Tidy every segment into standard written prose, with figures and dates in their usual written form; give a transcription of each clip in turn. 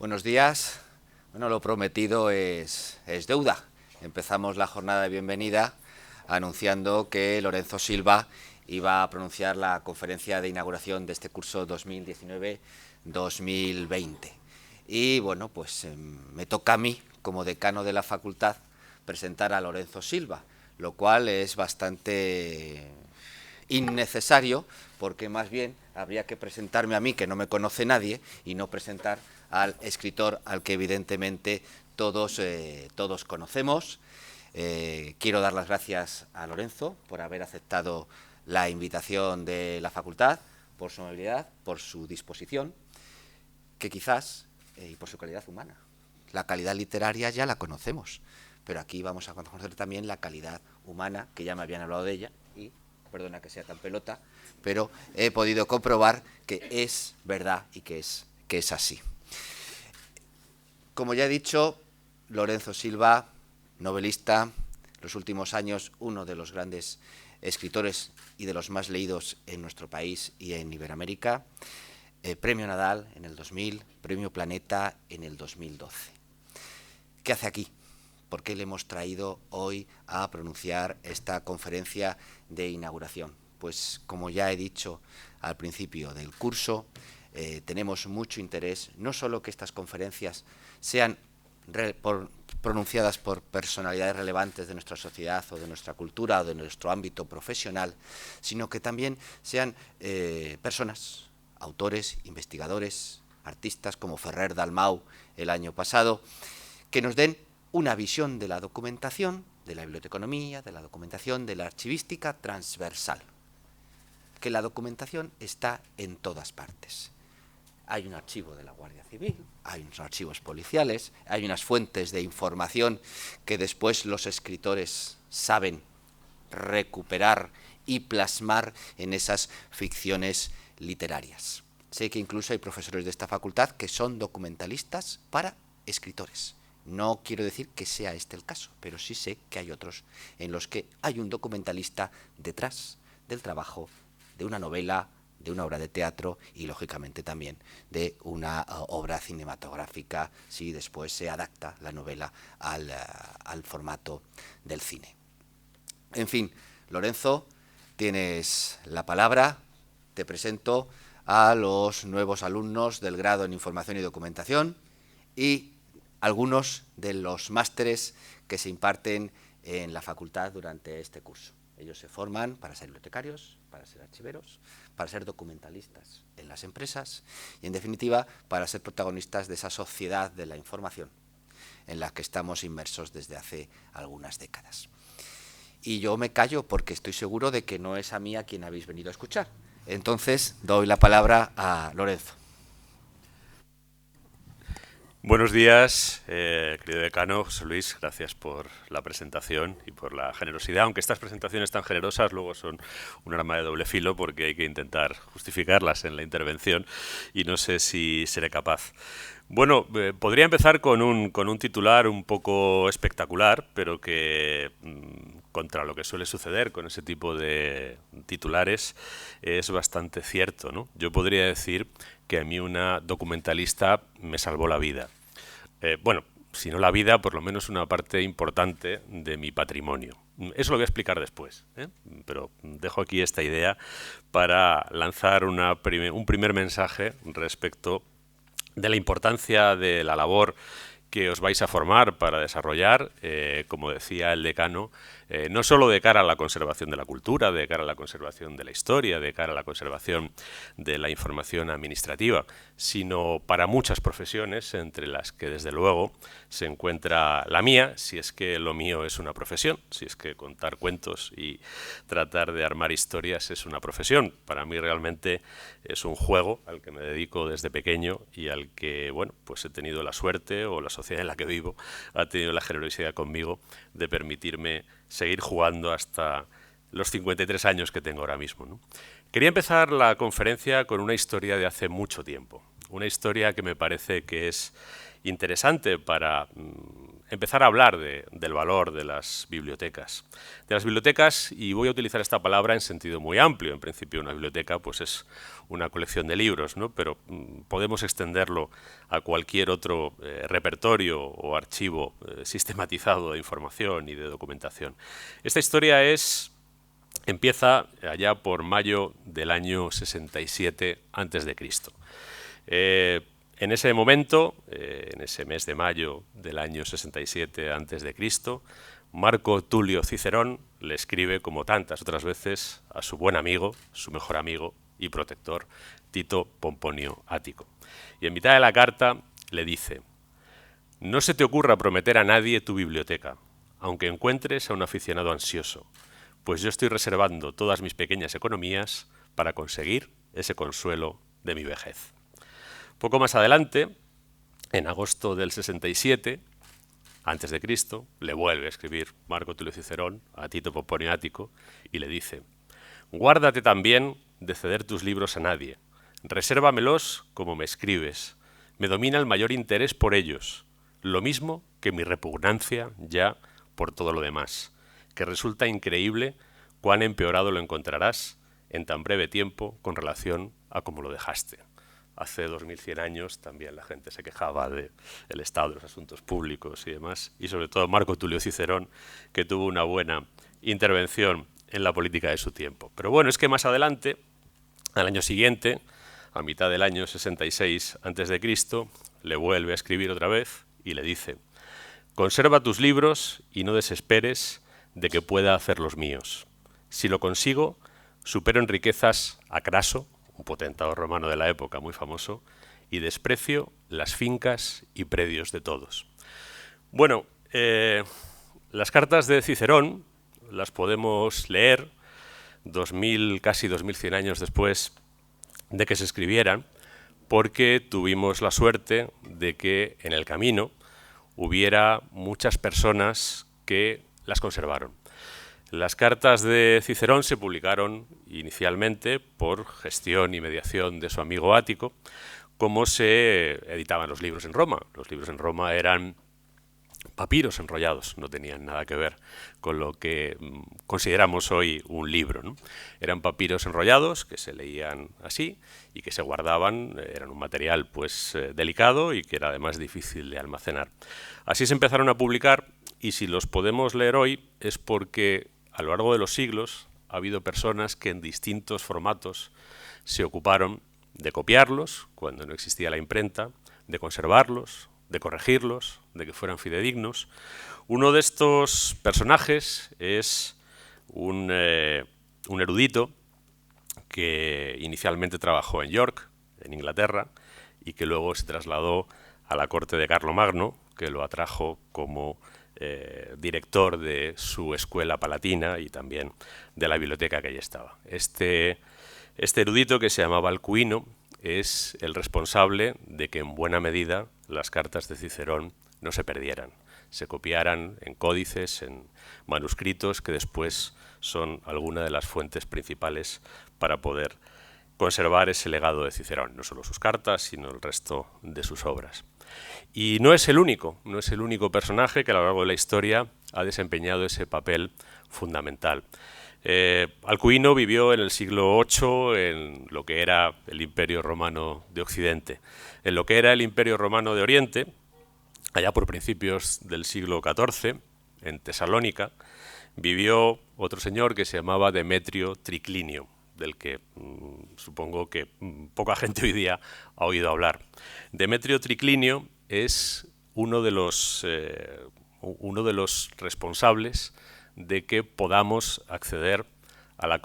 Buenos días. Bueno, lo prometido es deuda. Empezamos la jornada de bienvenida anunciando que Lorenzo Silva iba a pronunciar la conferencia de inauguración de este curso 2019-2020. Y bueno, pues me toca a mí, como decano de la facultad, presentar a Lorenzo Silva, lo cual es bastante innecesario, porque más bien habría que presentarme a mí, que no me conoce nadie, y no presentar al escritor al que evidentemente todos conocemos. Quiero dar las gracias a Lorenzo por haber aceptado la invitación de la facultad, por su amabilidad, por su disposición, que quizás, y por su calidad humana. La calidad literaria ya la conocemos, pero aquí vamos a conocer también la calidad humana, que ya me habían hablado de ella, y perdona que sea tan pelota, pero he podido comprobar que es verdad y que es así. Como ya he dicho, Lorenzo Silva, novelista, los últimos años uno de los grandes escritores y de los más leídos en nuestro país y en Iberoamérica, Premio Nadal en el 2000, Premio Planeta en el 2012. ¿Qué hace aquí? ¿Por qué le hemos traído hoy a pronunciar esta conferencia de inauguración? Pues como ya he dicho al principio del curso, tenemos mucho interés, no solo que estas conferencias sean pronunciadas por personalidades relevantes de nuestra sociedad o de nuestra cultura o de nuestro ámbito profesional, sino que también sean personas, autores, investigadores, artistas como Ferrer Dalmau el año pasado, que nos den una visión de la documentación, de la biblioteconomía, de la documentación, de la archivística transversal. Que la documentación está en todas partes. Hay un archivo de la Guardia Civil, hay unos archivos policiales, hay unas fuentes de información que después los escritores saben recuperar y plasmar en esas ficciones literarias. Sé que incluso hay profesores de esta facultad que son documentalistas para escritores. No quiero decir que sea este el caso, pero sí sé que hay otros en los que hay un documentalista detrás del trabajo de una novela, de una obra de teatro y, lógicamente, también de una obra cinematográfica, si después se adapta la novela al formato del cine. En fin, Lorenzo, tienes la palabra. Te presento a los nuevos alumnos del grado en Información y Documentación y algunos de los másteres que se imparten en la facultad durante este curso. Ellos se forman para ser bibliotecarios, para ser archiveros, para ser documentalistas en las empresas y, en definitiva, para ser protagonistas de esa sociedad de la información en la que estamos inmersos desde hace algunas décadas. Y yo me callo porque estoy seguro de que no es a mí a quien habéis venido a escuchar. Entonces, doy la palabra a Lorenzo. Buenos días, querido decano José Luis, gracias por la presentación y por la generosidad, aunque estas presentaciones tan generosas luego son un arma de doble filo porque hay que intentar justificarlas en la intervención y no sé si seré capaz. Bueno, podría empezar con un titular un poco espectacular, pero que contra lo que suele suceder con ese tipo de titulares es bastante cierto, ¿no? Yo podría decir que a mí una documentalista me salvó la vida. Bueno, si no la vida, por lo menos una parte importante de mi patrimonio. Eso lo voy a explicar después, ¿eh? Pero dejo aquí esta idea para lanzar un primer mensaje respecto de la importancia de la labor que os vais a formar para desarrollar, como decía el decano, no solo de cara a la conservación de la cultura, de cara a la conservación de la historia, de cara a la conservación de la información administrativa, sino para muchas profesiones, entre las que desde luego se encuentra la mía, si es que lo mío es una profesión, si es que contar cuentos y tratar de armar historias es una profesión. Para mí realmente es un juego al que me dedico desde pequeño y al que, bueno, pues he tenido la suerte, o la sociedad en la que vivo ha tenido la generosidad conmigo de permitirme seguir jugando hasta los 53 años que tengo ahora mismo, ¿no? Quería empezar la conferencia con una historia de hace mucho tiempo, una historia que me parece que es interesante para empezar a hablar del valor de las bibliotecas. De las bibliotecas, y voy a utilizar esta palabra en sentido muy amplio. En principio, una biblioteca pues es una colección de libros, ¿no? Pero podemos extenderlo a cualquier otro repertorio o archivo sistematizado de información y de documentación. Esta historia empieza allá por mayo del año 67 a.C. En ese momento, en ese mes de mayo del año 67 a.C., Marco Tulio Cicerón le escribe, como tantas otras veces, a su buen amigo, su mejor amigo y protector, Tito Pomponio Ático. Y en mitad de la carta le dice: «No se te ocurra prometer a nadie tu biblioteca, aunque encuentres a un aficionado ansioso, pues yo estoy reservando todas mis pequeñas economías para conseguir ese consuelo de mi vejez». Poco más adelante, en agosto del 67 a.C., le vuelve a escribir Marco Tulio Cicerón a Tito Pomponio Ático y le dice: «Guárdate también de ceder tus libros a nadie. Resérvamelos como me escribes. Me domina el mayor interés por ellos, lo mismo que mi repugnancia ya por todo lo demás, que resulta increíble cuán empeorado lo encontrarás en tan breve tiempo con relación a cómo lo dejaste». Hace 2100 años también la gente se quejaba del estado de los asuntos públicos y demás, y sobre todo Marco Tulio Cicerón, que tuvo una buena intervención en la política de su tiempo. Pero bueno, es que más adelante, al año siguiente, a mitad del año 66 a.C., le vuelve a escribir otra vez y le dice: «Conserva tus libros y no desesperes de que pueda hacer los míos. Si lo consigo, supero en riquezas a Craso, un potentado romano de la época muy famoso, y desprecio las fincas y predios de todos». Bueno, las cartas de Cicerón las podemos leer casi 2100 años después de que se escribieran, porque tuvimos la suerte de que en el camino hubiera muchas personas que las conservaron. Las cartas de Cicerón se publicaron inicialmente por gestión y mediación de su amigo Ático, como se editaban los libros en Roma. Los libros en Roma eran papiros enrollados, no tenían nada que ver con lo que consideramos hoy un libro, ¿no? Eran papiros enrollados que se leían así y que se guardaban, eran un material pues delicado y que era además difícil de almacenar. Así se empezaron a publicar, y si los podemos leer hoy es porque a lo largo de los siglos ha habido personas que en distintos formatos se ocuparon de copiarlos cuando no existía la imprenta, de conservarlos, de corregirlos, de que fueran fidedignos. Uno de estos personajes es un erudito que inicialmente trabajó en York, en Inglaterra, y que luego se trasladó a la corte de Carlomagno, que lo atrajo como director de su escuela palatina y también de la biblioteca que allí estaba. Este erudito, que se llamaba Alcuino, es el responsable de que en buena medida las cartas de Cicerón no se perdieran, se copiaran en códices, en manuscritos, que después son alguna de las fuentes principales para poder conservar ese legado de Cicerón, no solo sus cartas, sino el resto de sus obras. Y no es el único personaje que a lo largo de la historia ha desempeñado ese papel fundamental. Alcuino vivió en el siglo VIII en lo que era el Imperio Romano de Occidente. En lo que era el Imperio Romano de Oriente, allá por principios del siglo XIV, en Tesalónica, vivió otro señor que se llamaba Demetrio Triclinio, del que supongo que poca gente hoy día ha oído hablar. Demetrio Triclinio es uno de los responsables de que podamos acceder a la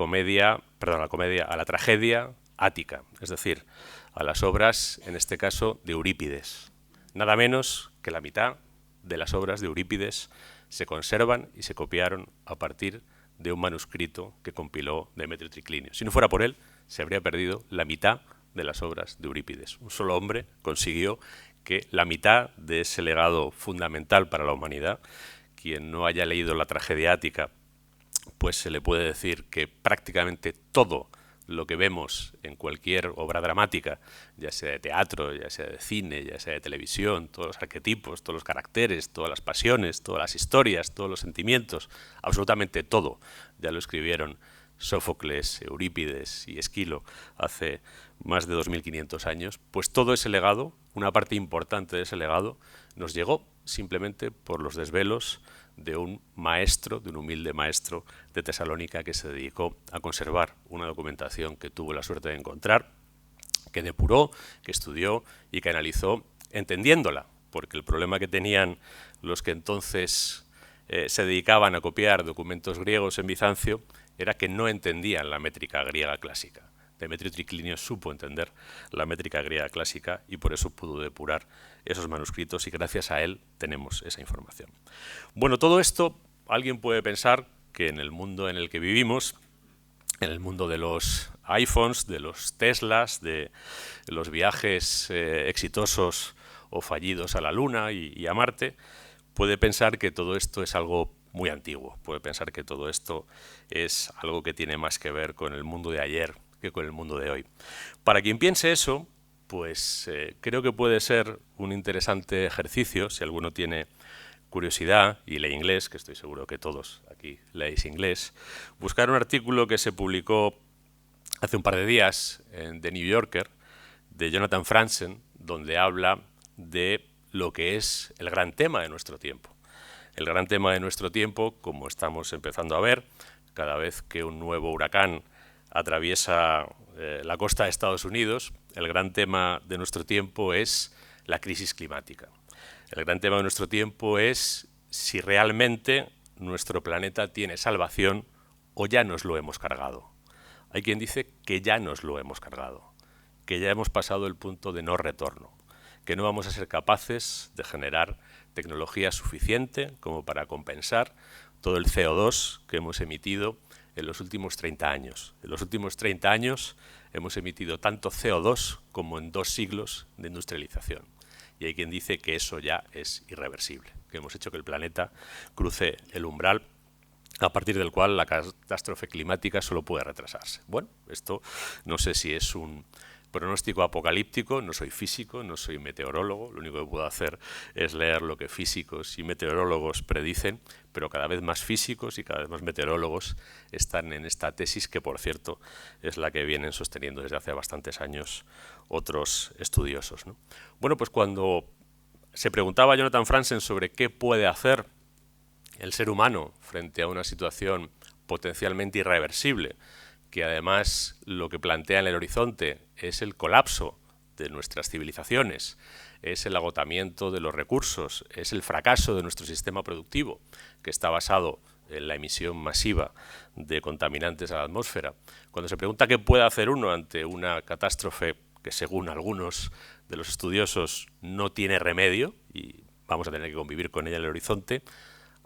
tragedia ática, es decir, a las obras, en este caso, de Eurípides. Nada menos que la mitad de las obras de Eurípides se conservan y se copiaron a partir de un manuscrito que compiló Demetrio Triclinio. Si no fuera por él, se habría perdido la mitad de las obras de Eurípides. Un solo hombre consiguió que la mitad de ese legado fundamental para la humanidad, quien no haya leído la tragedia ática, pues se le puede decir que prácticamente todo lo que vemos en cualquier obra dramática, ya sea de teatro, ya sea de cine, ya sea de televisión, todos los arquetipos, todos los caracteres, todas las pasiones, todas las historias, todos los sentimientos, absolutamente todo, ya lo escribieron Sófocles, Eurípides y Esquilo hace más de 2500 años, pues todo ese legado, una parte importante de ese legado, nos llegó simplemente por los desvelos de un maestro, de un humilde maestro de Tesalónica que se dedicó a conservar una documentación que tuvo la suerte de encontrar, que depuró, que estudió y que analizó entendiéndola, porque el problema que tenían los que entonces se dedicaban a copiar documentos griegos en Bizancio era que no entendían la métrica griega clásica. Demetrio Triclinio supo entender la métrica griega clásica y por eso pudo depurar esos manuscritos y gracias a él tenemos esa información. Bueno, todo esto, alguien puede pensar que en el mundo en el que vivimos, en el mundo de los iPhones, de los Teslas, de los viajes exitosos o fallidos a la Luna y a Marte, puede pensar que todo esto es algo muy antiguo, puede pensar que todo esto es algo que tiene más que ver con el mundo de ayer que con el mundo de hoy. Para quien piense eso, pues creo que puede ser un interesante ejercicio, si alguno tiene curiosidad y lee inglés, que estoy seguro que todos aquí leéis inglés, buscar un artículo que se publicó hace un par de días en The New Yorker, de Jonathan Franzen, donde habla de lo que es el gran tema de nuestro tiempo. El gran tema de nuestro tiempo, como estamos empezando a ver, cada vez que un nuevo huracán atraviesa la costa de Estados Unidos, el gran tema de nuestro tiempo es la crisis climática. El gran tema de nuestro tiempo es si realmente nuestro planeta tiene salvación o ya nos lo hemos cargado. Hay quien dice que ya nos lo hemos cargado, que ya hemos pasado el punto de no retorno, que no vamos a ser capaces de generar tecnología suficiente como para compensar todo el CO2 que hemos emitido en los últimos 30 años. En los últimos 30 años hemos emitido tanto CO2 como en 2 siglos de industrialización. Y hay quien dice que eso ya es irreversible, que hemos hecho que el planeta cruce el umbral a partir del cual la catástrofe climática solo puede retrasarse. Bueno, esto no sé si es un pronóstico apocalíptico, no soy físico, no soy meteorólogo, lo único que puedo hacer es leer lo que físicos y meteorólogos predicen, pero cada vez más físicos y cada vez más meteorólogos están en esta tesis que, por cierto, es la que vienen sosteniendo desde hace bastantes años otros estudiosos, ¿no? Bueno, pues cuando se preguntaba Jonathan Franzen sobre qué puede hacer el ser humano frente a una situación potencialmente irreversible, que además lo que plantea en el horizonte es el colapso de nuestras civilizaciones, es el agotamiento de los recursos, es el fracaso de nuestro sistema productivo, que está basado en la emisión masiva de contaminantes a la atmósfera. Cuando se pregunta qué puede hacer uno ante una catástrofe que, según algunos de los estudiosos, no tiene remedio y vamos a tener que convivir con ella en el horizonte,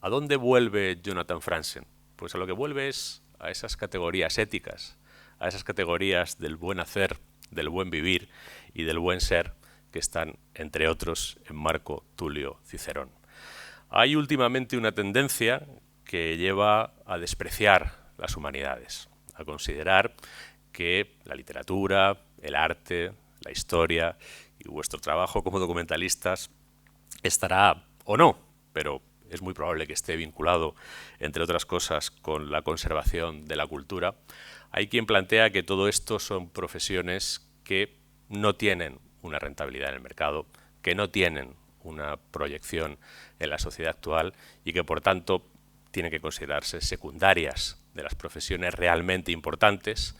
¿a dónde vuelve Jonathan Franzen? Pues a lo que vuelve es a esas categorías éticas, a esas categorías del buen hacer, del buen vivir y del buen ser que están, entre otros, en Marco Tulio Cicerón. Hay últimamente una tendencia que lleva a despreciar las humanidades, a considerar que la literatura, el arte, la historia y vuestro trabajo como documentalistas estará o no, pero es muy probable que esté vinculado, entre otras cosas, con la conservación de la cultura. Hay quien plantea que todo esto son profesiones que no tienen una rentabilidad en el mercado, que no tienen una proyección en la sociedad actual y que, por tanto, tienen que considerarse secundarias de las profesiones realmente importantes,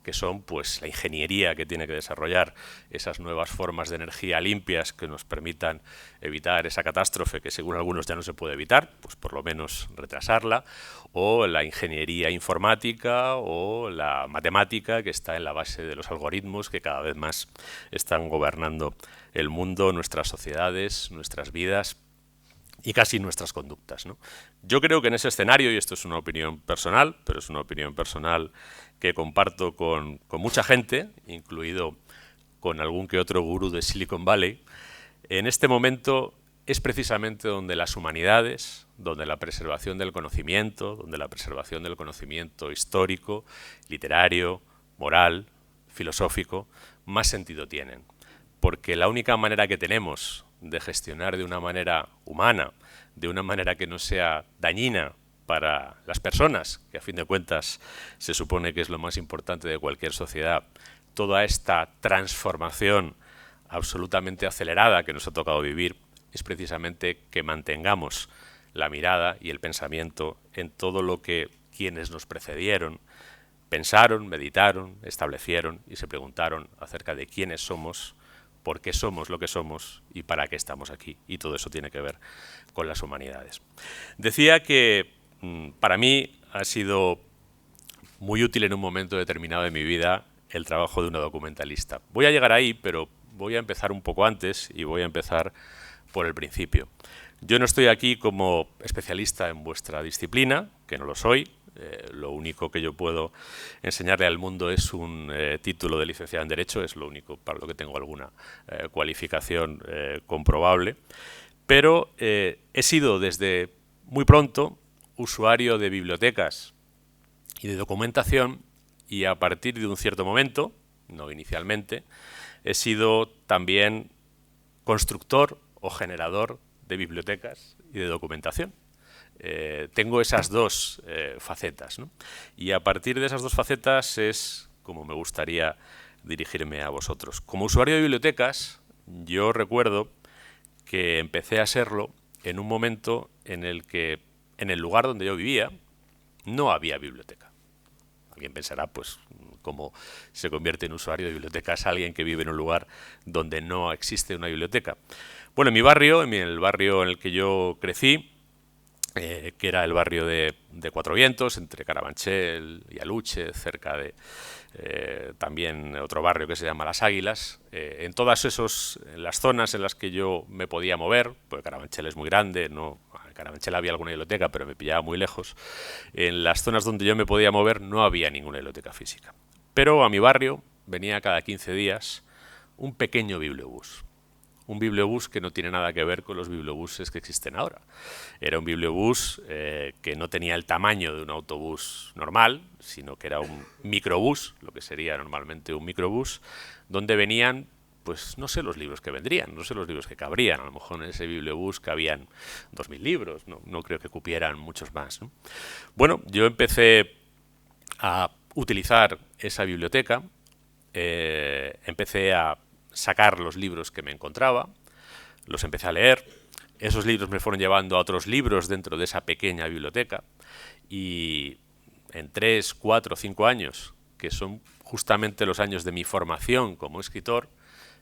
que son pues la ingeniería que tiene que desarrollar esas nuevas formas de energía limpias que nos permitan evitar esa catástrofe que según algunos ya no se puede evitar, pues por lo menos retrasarla, o la ingeniería informática o la matemática que está en la base de los algoritmos que cada vez más están gobernando el mundo, nuestras sociedades, nuestras vidas y casi nuestras conductas, ¿no? Yo creo que en ese escenario, y esto es una opinión personal, pero es una opinión personal que comparto con mucha gente, incluido con algún que otro gurú de Silicon Valley, en este momento es precisamente donde las humanidades, donde la preservación del conocimiento histórico, literario, moral, filosófico, más sentido tienen. Porque la única manera que tenemos de gestionar de una manera humana, de una manera que no sea dañina para las personas, que a fin de cuentas se supone que es lo más importante de cualquier sociedad, toda esta transformación absolutamente acelerada que nos ha tocado vivir, es precisamente que mantengamos la mirada y el pensamiento en todo lo que quienes nos precedieron pensaron, meditaron, establecieron y se preguntaron acerca de quiénes somos, por qué somos lo que somos y para qué estamos aquí. Y todo eso tiene que ver con las humanidades. Decía que para mí ha sido muy útil en un momento determinado de mi vida el trabajo de una documentalista. Voy a llegar ahí, pero voy a empezar un poco antes y voy a empezar por el principio. Yo no estoy aquí como especialista en vuestra disciplina, que no lo soy. Lo único que yo puedo enseñarle al mundo es un título de licenciado en Derecho, es lo único para lo que tengo alguna cualificación comprobable. Pero he sido desde muy pronto usuario de bibliotecas y de documentación, y a partir de un cierto momento, no inicialmente, he sido también constructor o generador de bibliotecas y de documentación. Tengo esas dos facetas, ¿no? Y a partir de esas dos facetas es como me gustaría dirigirme a vosotros. Como usuario de bibliotecas, yo recuerdo que empecé a serlo en un momento en el que en el lugar donde yo vivía no había biblioteca. Alguien pensará, pues, cómo se convierte en usuario de bibliotecas alguien que vive en un lugar donde no existe una biblioteca. Bueno, en mi barrio, en el barrio en el que yo crecí, que era el barrio de Cuatro Vientos, entre Carabanchel y Aluche, cerca de también otro barrio que se llama Las Águilas. En todas las zonas en las que yo me podía mover, porque Carabanchel es muy grande, no, en Carabanchel había alguna biblioteca, pero me pillaba muy lejos. En las zonas donde yo me podía mover no había ninguna biblioteca física. Pero a mi barrio venía cada 15 días un pequeño bibliobús. Un bibliobús que no tiene nada que ver con los bibliobuses que existen ahora. Era un bibliobús que no tenía el tamaño de un autobús normal, sino que era un microbús, lo que sería normalmente un microbús, donde venían, pues no sé los libros que vendrían, no sé los libros que cabrían. A lo mejor en ese bibliobús cabían 2000 libros, no creo que cupieran muchos más, ¿no? Bueno, yo empecé a utilizar esa biblioteca, empecé a sacar los libros que me encontraba, los empecé a leer, esos libros me fueron llevando a otros libros dentro de esa pequeña biblioteca, y en 3, 4, 5 años, que son justamente los años de mi formación como escritor,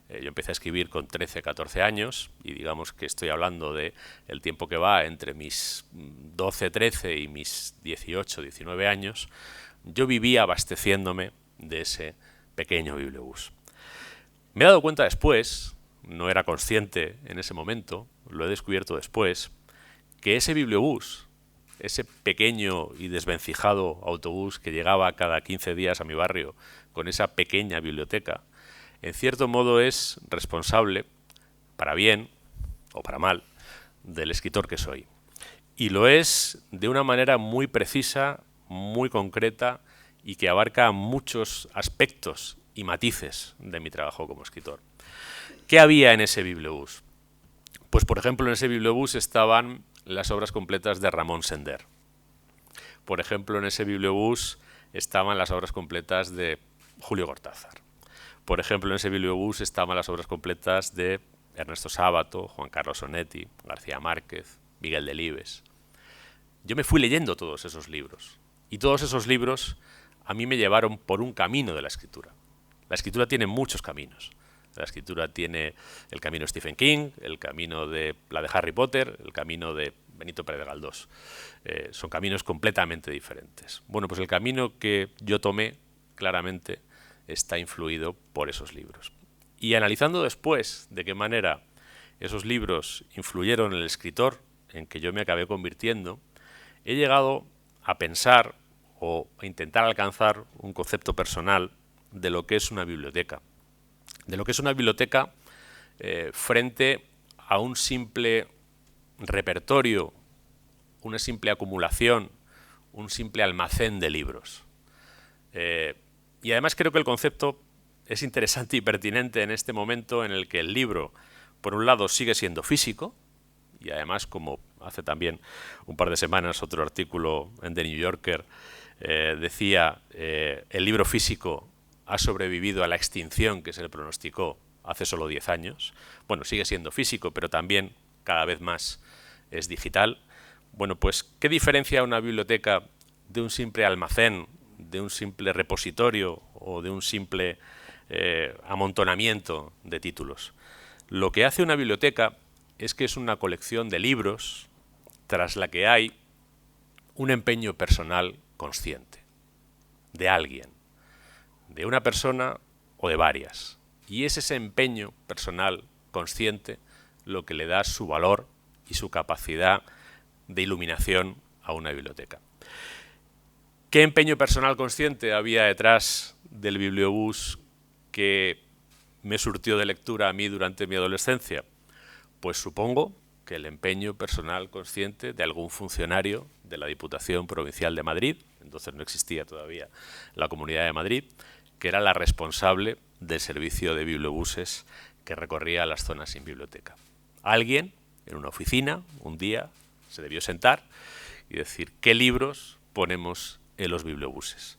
yo empecé a escribir con 13, 14 años, y digamos que estoy hablando de el tiempo que va entre mis 12, 13 y mis 18, 19 años, yo vivía abasteciéndome de ese pequeño bibliobús. Me he dado cuenta después, no era consciente en ese momento, lo he descubierto después, que ese bibliobús, ese pequeño y desvencijado autobús que llegaba cada 15 días a mi barrio con esa pequeña biblioteca, en cierto modo es responsable, para bien o para mal, del escritor que soy. Y lo es de una manera muy precisa, muy concreta y que abarca muchos aspectos y matices de mi trabajo como escritor. ¿Qué había en ese bibliobús? Pues, por ejemplo, en ese bibliobús estaban las obras completas de Ramón Sender. Por ejemplo, en ese bibliobús estaban las obras completas de Julio Cortázar. Por ejemplo, en ese bibliobús estaban las obras completas de Ernesto Sábato, Juan Carlos Onetti, García Márquez, Miguel Delibes. Yo me fui leyendo todos esos libros, y todos esos libros a mí me llevaron por un camino de la escritura. La escritura tiene muchos caminos. La escritura tiene el camino de Stephen King, el camino de la de Harry Potter, el camino de Benito Pérez Galdós. Son caminos completamente diferentes. Bueno, pues el camino que yo tomé claramente está influido por esos libros. Y analizando después de qué manera esos libros influyeron en el escritor en que yo me acabé convirtiendo, he llegado a pensar o a intentar alcanzar un concepto personal de lo que es una biblioteca. De lo que es una biblioteca frente a un simple repertorio, una simple acumulación, un simple almacén de libros. Y además creo que el concepto es interesante y pertinente en este momento en el que el libro, por un lado, sigue siendo físico, y además, como hace también un par de semanas otro artículo en The New Yorker decía, el libro físico ha sobrevivido a la extinción que se le pronosticó hace solo 10 años. Bueno, sigue siendo físico, pero también cada vez más es digital. Bueno, pues, ¿qué diferencia una biblioteca de un simple almacén, de un simple repositorio o de un simple amontonamiento de títulos? Lo que hace una biblioteca es que es una colección de libros tras la que hay un empeño personal consciente, de alguien, de una persona o de varias. Y es ese empeño personal consciente lo que le da su valor y su capacidad de iluminación a una biblioteca. ¿Qué empeño personal consciente había detrás del bibliobús que me surtió de lectura a mí durante mi adolescencia? Pues supongo que el empeño personal consciente de algún funcionario de la Diputación Provincial de Madrid, entonces no existía todavía la Comunidad de Madrid, que era la responsable del servicio de bibliobuses que recorría las zonas sin biblioteca. Alguien en una oficina un día se debió sentar y decir, ¿qué libros ponemos en los bibliobuses?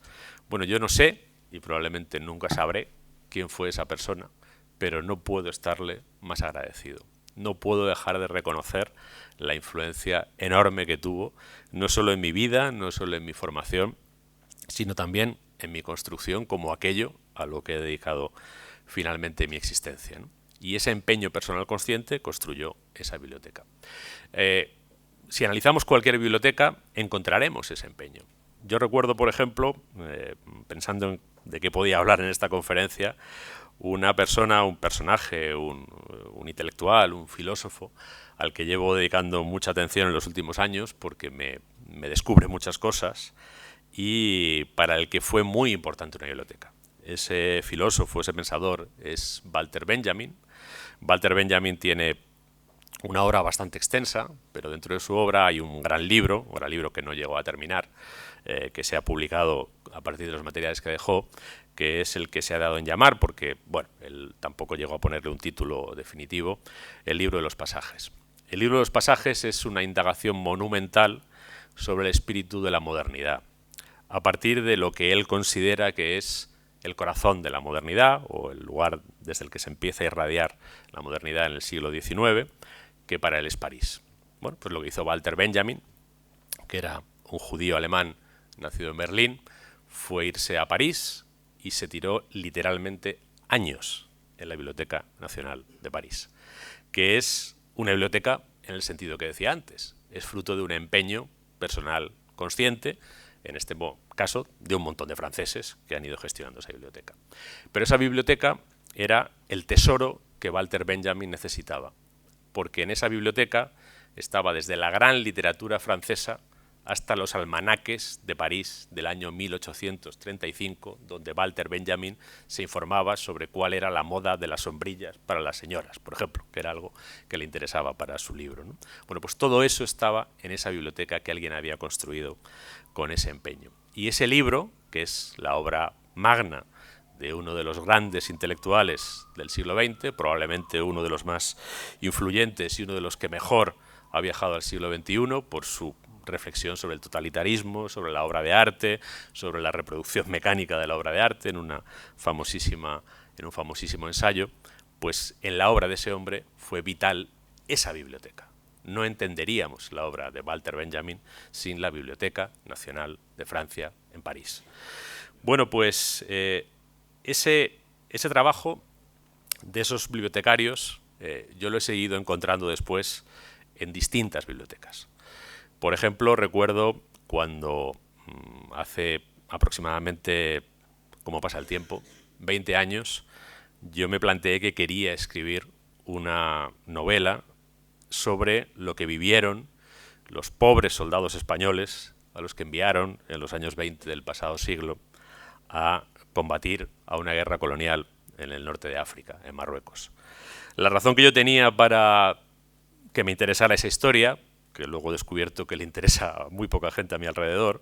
Bueno, yo no sé, y probablemente nunca sabré quién fue esa persona, pero no puedo estarle más agradecido. No puedo dejar de reconocer la influencia enorme que tuvo, no solo en mi vida, no solo en mi formación, sino también en mi construcción como aquello a lo que he dedicado finalmente mi existencia, ¿no? Y ese empeño personal consciente construyó esa biblioteca. Si analizamos cualquier biblioteca, encontraremos ese empeño. Yo recuerdo, por ejemplo, pensando en de qué podía hablar en esta conferencia, una persona, un personaje, un intelectual, un filósofo, al que llevo dedicando mucha atención en los últimos años porque me descubre muchas cosas y para el que fue muy importante una biblioteca. Ese filósofo, ese pensador es Walter Benjamin. Walter Benjamin tiene una obra bastante extensa, pero dentro de su obra hay un gran libro que no llegó a terminar, que se ha publicado a partir de los materiales que dejó, que es el que se ha dado en llamar, porque bueno, él tampoco llegó a ponerle un título definitivo, el libro de los pasajes. El libro de los pasajes es una indagación monumental sobre el espíritu de la modernidad, a partir de lo que él considera que es el corazón de la modernidad, o el lugar desde el que se empieza a irradiar la modernidad en el siglo XIX, que para él es París. Bueno, pues lo que hizo Walter Benjamin, que era un judío alemán nacido en Berlín, fue irse a París y se tiró literalmente años en la Biblioteca Nacional de París, que es una biblioteca en el sentido que decía antes, es fruto de un empeño personal consciente, en este caso de un montón de franceses que han ido gestionando esa biblioteca. Pero esa biblioteca era el tesoro que Walter Benjamin necesitaba, porque en esa biblioteca estaba desde la gran literatura francesa hasta los almanaques de París del año 1835, donde Walter Benjamin se informaba sobre cuál era la moda de las sombrillas para las señoras, por ejemplo, que era algo que le interesaba para su libro, ¿no? Bueno, pues todo eso estaba en esa biblioteca que alguien había construido con ese empeño. Y ese libro, que es la obra magna de uno de los grandes intelectuales del siglo XX, probablemente uno de los más influyentes y uno de los que mejor ha viajado al siglo XXI por su reflexión sobre el totalitarismo, sobre la obra de arte, sobre la reproducción mecánica de la obra de arte en un famosísimo ensayo, pues en la obra de ese hombre fue vital esa biblioteca. No entenderíamos la obra de Walter Benjamin sin la Biblioteca Nacional de Francia en París. Bueno, pues ese trabajo de esos bibliotecarios yo lo he seguido encontrando después en distintas bibliotecas. Por ejemplo, recuerdo cuando hace aproximadamente, como pasa el tiempo, 20 años, yo me planteé que quería escribir una novela sobre lo que vivieron los pobres soldados españoles a los que enviaron en los años 20 del pasado siglo a combatir a una guerra colonial en el norte de África, en Marruecos. La razón que yo tenía para que me interesara esa historia, que luego he descubierto que le interesa a muy poca gente a mi alrededor,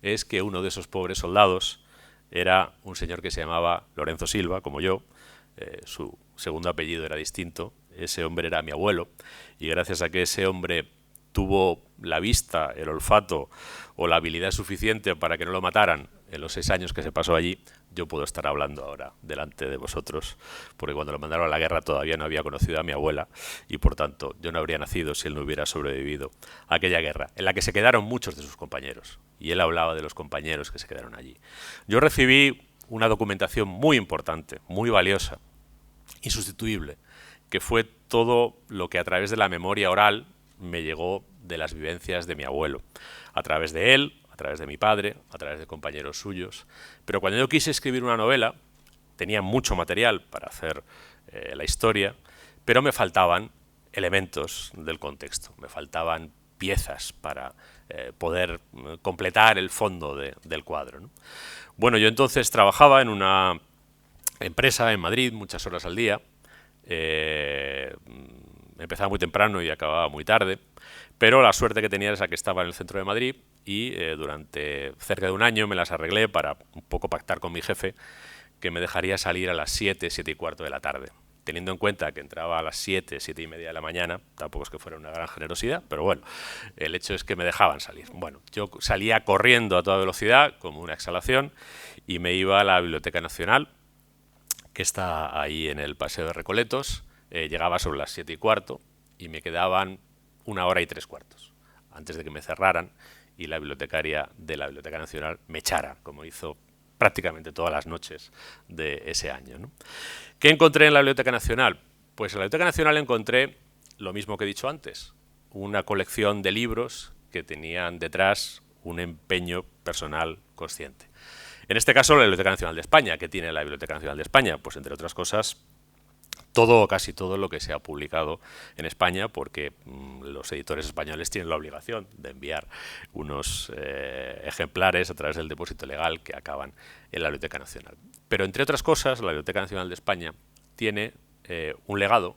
es que uno de esos pobres soldados era un señor que se llamaba Lorenzo Silva, como yo. Su segundo apellido era distinto. Ese hombre era mi abuelo, y gracias a que ese hombre tuvo la vista, el olfato o la habilidad suficiente para que no lo mataran en los 6 años que se pasó allí, yo puedo estar hablando ahora delante de vosotros, porque cuando lo mandaron a la guerra todavía no había conocido a mi abuela, y por tanto yo no habría nacido si él no hubiera sobrevivido a aquella guerra, en la que se quedaron muchos de sus compañeros, y él hablaba de los compañeros que se quedaron allí. Yo recibí una documentación muy importante, muy valiosa, insustituible, que fue todo lo que a través de la memoria oral me llegó de las vivencias de mi abuelo, a través de él, a través de mi padre, a través de compañeros suyos. Pero cuando yo quise escribir una novela, tenía mucho material para hacer la historia, pero me faltaban elementos del contexto, me faltaban piezas para poder completar el fondo del cuadro, ¿no? Bueno, yo entonces trabajaba en una empresa en Madrid, muchas horas al día. Empezaba muy temprano y acababa muy tarde, pero la suerte que tenía era que estaba en el centro de Madrid, y durante cerca de un año me las arreglé para un poco pactar con mi jefe que me dejaría salir a las 7, 7 y cuarto de la tarde. Teniendo en cuenta que entraba a las 7, 7 y media de la mañana, tampoco es que fuera una gran generosidad, pero bueno, el hecho es que me dejaban salir. Bueno, yo salía corriendo a toda velocidad, como una exhalación, y me iba a la Biblioteca Nacional, que está ahí en el Paseo de Recoletos. Llegaba sobre las 7 y cuarto y me quedaban 1 hora y 3 cuartos antes de que me cerraran y la bibliotecaria de la Biblioteca Nacional me echara, como hizo prácticamente todas las noches de ese año, ¿no? ¿Qué encontré en la Biblioteca Nacional? Pues en la Biblioteca Nacional encontré lo mismo que he dicho antes, una colección de libros que tenían detrás un empeño personal consciente. En este caso, la Biblioteca Nacional de España. ¿Qué tiene la Biblioteca Nacional de España? Pues, entre otras cosas, todo o casi todo lo que se ha publicado en España, porque los editores españoles tienen la obligación de enviar unos ejemplares a través del depósito legal que acaban en la Biblioteca Nacional. Pero, entre otras cosas, la Biblioteca Nacional de España tiene un legado,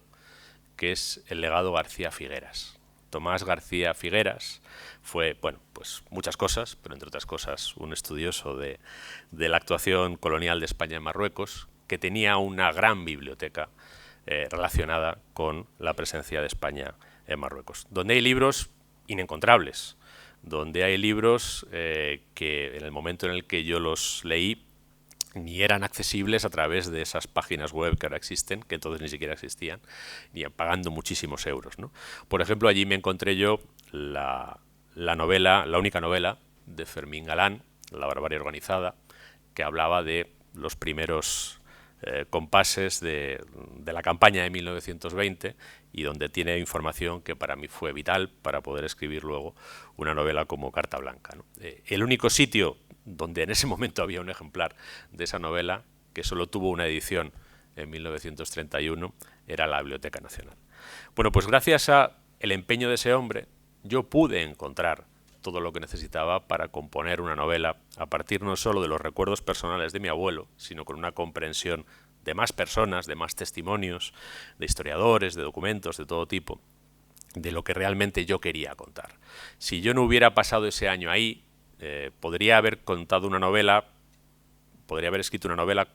que es el legado García Figueras. Tomás García Figueras fue, bueno, pues muchas cosas, pero entre otras cosas un estudioso de la actuación colonial de España en Marruecos, que tenía una gran biblioteca relacionada con la presencia de España en Marruecos, donde hay libros inencontrables, donde hay libros que en el momento en el que yo los leí ni eran accesibles a través de esas páginas web que ahora existen, que entonces ni siquiera existían, ni pagando muchísimos euros, ¿no? Por ejemplo, allí me encontré yo la única novela de Fermín Galán, La barbarie organizada, que hablaba de los primeros compases de la campaña de 1920, y donde tiene información que para mí fue vital para poder escribir luego una novela como Carta Blanca, ¿no? El único sitio donde en ese momento había un ejemplar de esa novela, que solo tuvo una edición en 1931, era la Biblioteca Nacional. Bueno, pues gracias al empeño de ese hombre, yo pude encontrar todo lo que necesitaba para componer una novela a partir no solo de los recuerdos personales de mi abuelo, sino con una comprensión de más personas, de más testimonios, de historiadores, de documentos de todo tipo, de lo que realmente yo quería contar. Si yo no hubiera pasado ese año ahí, podría haber contado una novela, podría haber escrito una novela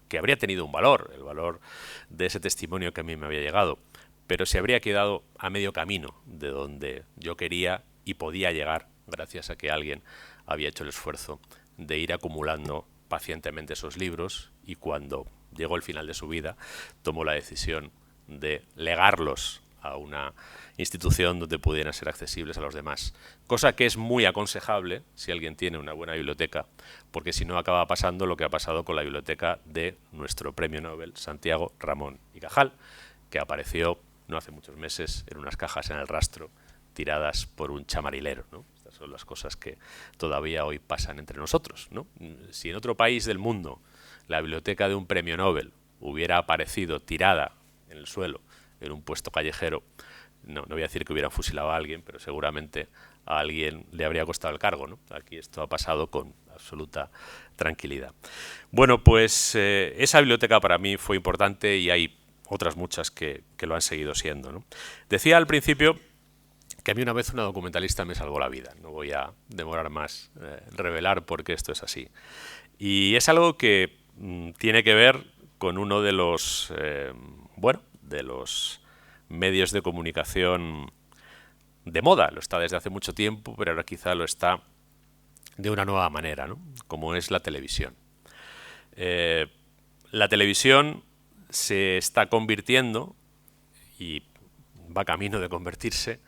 que habría tenido un valor, el valor de ese testimonio que a mí me había llegado, pero se habría quedado a medio camino de donde yo quería y podía llegar, gracias a que alguien había hecho el esfuerzo de ir acumulando pacientemente esos libros, y cuando llegó el final de su vida tomó la decisión de legarlos a una institución donde pudieran ser accesibles a los demás, cosa que es muy aconsejable si alguien tiene una buena biblioteca, porque si no acaba pasando lo que ha pasado con la biblioteca de nuestro premio Nobel Santiago Ramón y Cajal, que apareció no hace muchos meses en unas cajas en el rastro tiradas por un chamarilero, ¿no? Estas son las cosas que todavía hoy pasan entre nosotros, ¿no? Si en otro país del mundo la biblioteca de un premio Nobel hubiera aparecido tirada en el suelo en un puesto callejero, no voy a decir que hubieran fusilado a alguien, pero seguramente a alguien le habría costado el cargo, ¿no? Aquí esto ha pasado con absoluta tranquilidad. Bueno, pues esa biblioteca para mí fue importante, y hay otras muchas que lo han seguido siendo, ¿no? Decía al principio que a mí una vez una documentalista me salvó la vida. No voy a demorar más revelar por qué esto es así. Y es algo que tiene que ver con uno de los, de los medios de comunicación de moda. Lo está desde hace mucho tiempo, pero ahora quizá lo está de una nueva manera, ¿no? Como es la televisión. La televisión se está convirtiendo, y va camino de convertirse,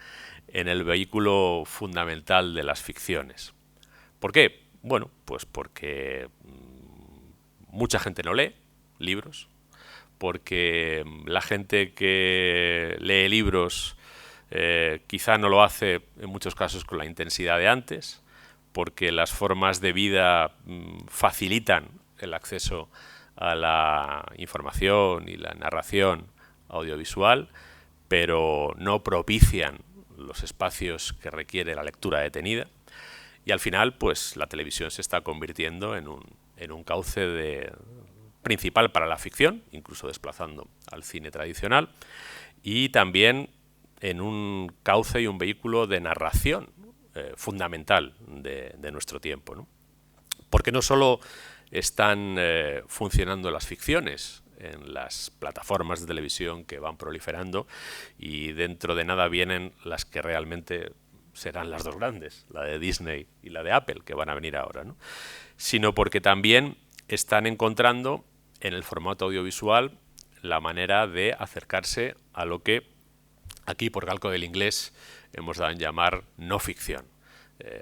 en el vehículo fundamental de las ficciones. ¿Por qué? Bueno, pues porque mucha gente no lee libros, porque la gente que lee libros quizá no lo hace en muchos casos con la intensidad de antes, porque las formas de vida facilitan el acceso a la información y la narración audiovisual, pero no propician los espacios que requiere la lectura detenida. Y al final, pues la televisión se está convirtiendo en un cauce principal para la ficción, incluso desplazando al cine tradicional, y también en un cauce y un vehículo de narración fundamental de nuestro tiempo, ¿no? Porque no solo están funcionando las ficciones en las plataformas de televisión que van proliferando, y dentro de nada vienen las que realmente serán las dos grandes, la de Disney y la de Apple, que van a venir ahora, ¿no? Sino porque también están encontrando en el formato audiovisual la manera de acercarse a lo que aquí, por calco del inglés, hemos dado en llamar no ficción.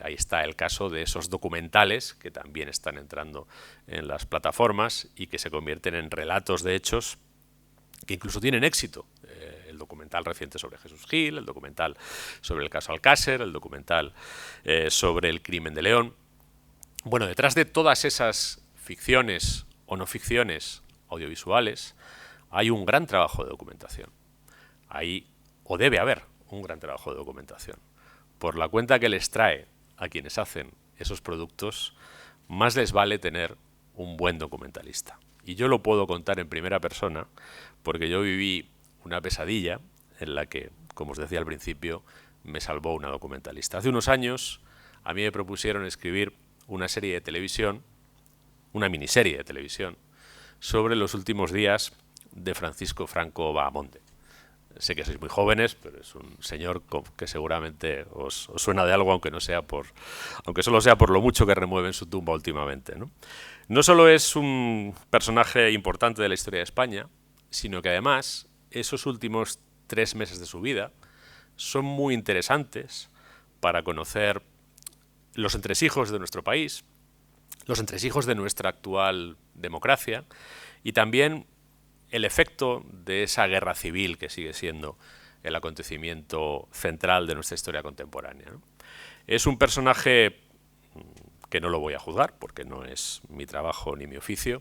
Ahí está el caso de esos documentales que también están entrando en las plataformas y que se convierten en relatos de hechos que incluso tienen éxito. El documental reciente sobre Jesús Gil, el documental sobre el caso Alcácer, el documental sobre el crimen de León. Bueno, detrás de todas esas ficciones o no ficciones audiovisuales hay un gran trabajo de documentación. Hay, o debe haber, un gran trabajo de documentación. Por la cuenta que les trae a quienes hacen esos productos, más les vale tener un buen documentalista. Y yo lo puedo contar en primera persona, porque yo viví una pesadilla en la que, como os decía al principio, me salvó una documentalista. Hace unos años a mí me propusieron escribir una serie de televisión, una miniserie de televisión, sobre los últimos días de Francisco Franco Bahamonde. Sé que sois muy jóvenes, pero es un señor que seguramente os suena de algo, aunque solo sea por lo mucho que remueve en su tumba últimamente, ¿no? No solo es un personaje importante de la historia de España, sino que además esos últimos 3 meses de su vida son muy interesantes para conocer los entresijos de nuestro país, los entresijos de nuestra actual democracia, y también el efecto de esa guerra civil que sigue siendo el acontecimiento central de nuestra historia contemporánea, ¿no? Es un personaje que no lo voy a juzgar, porque no es mi trabajo ni mi oficio,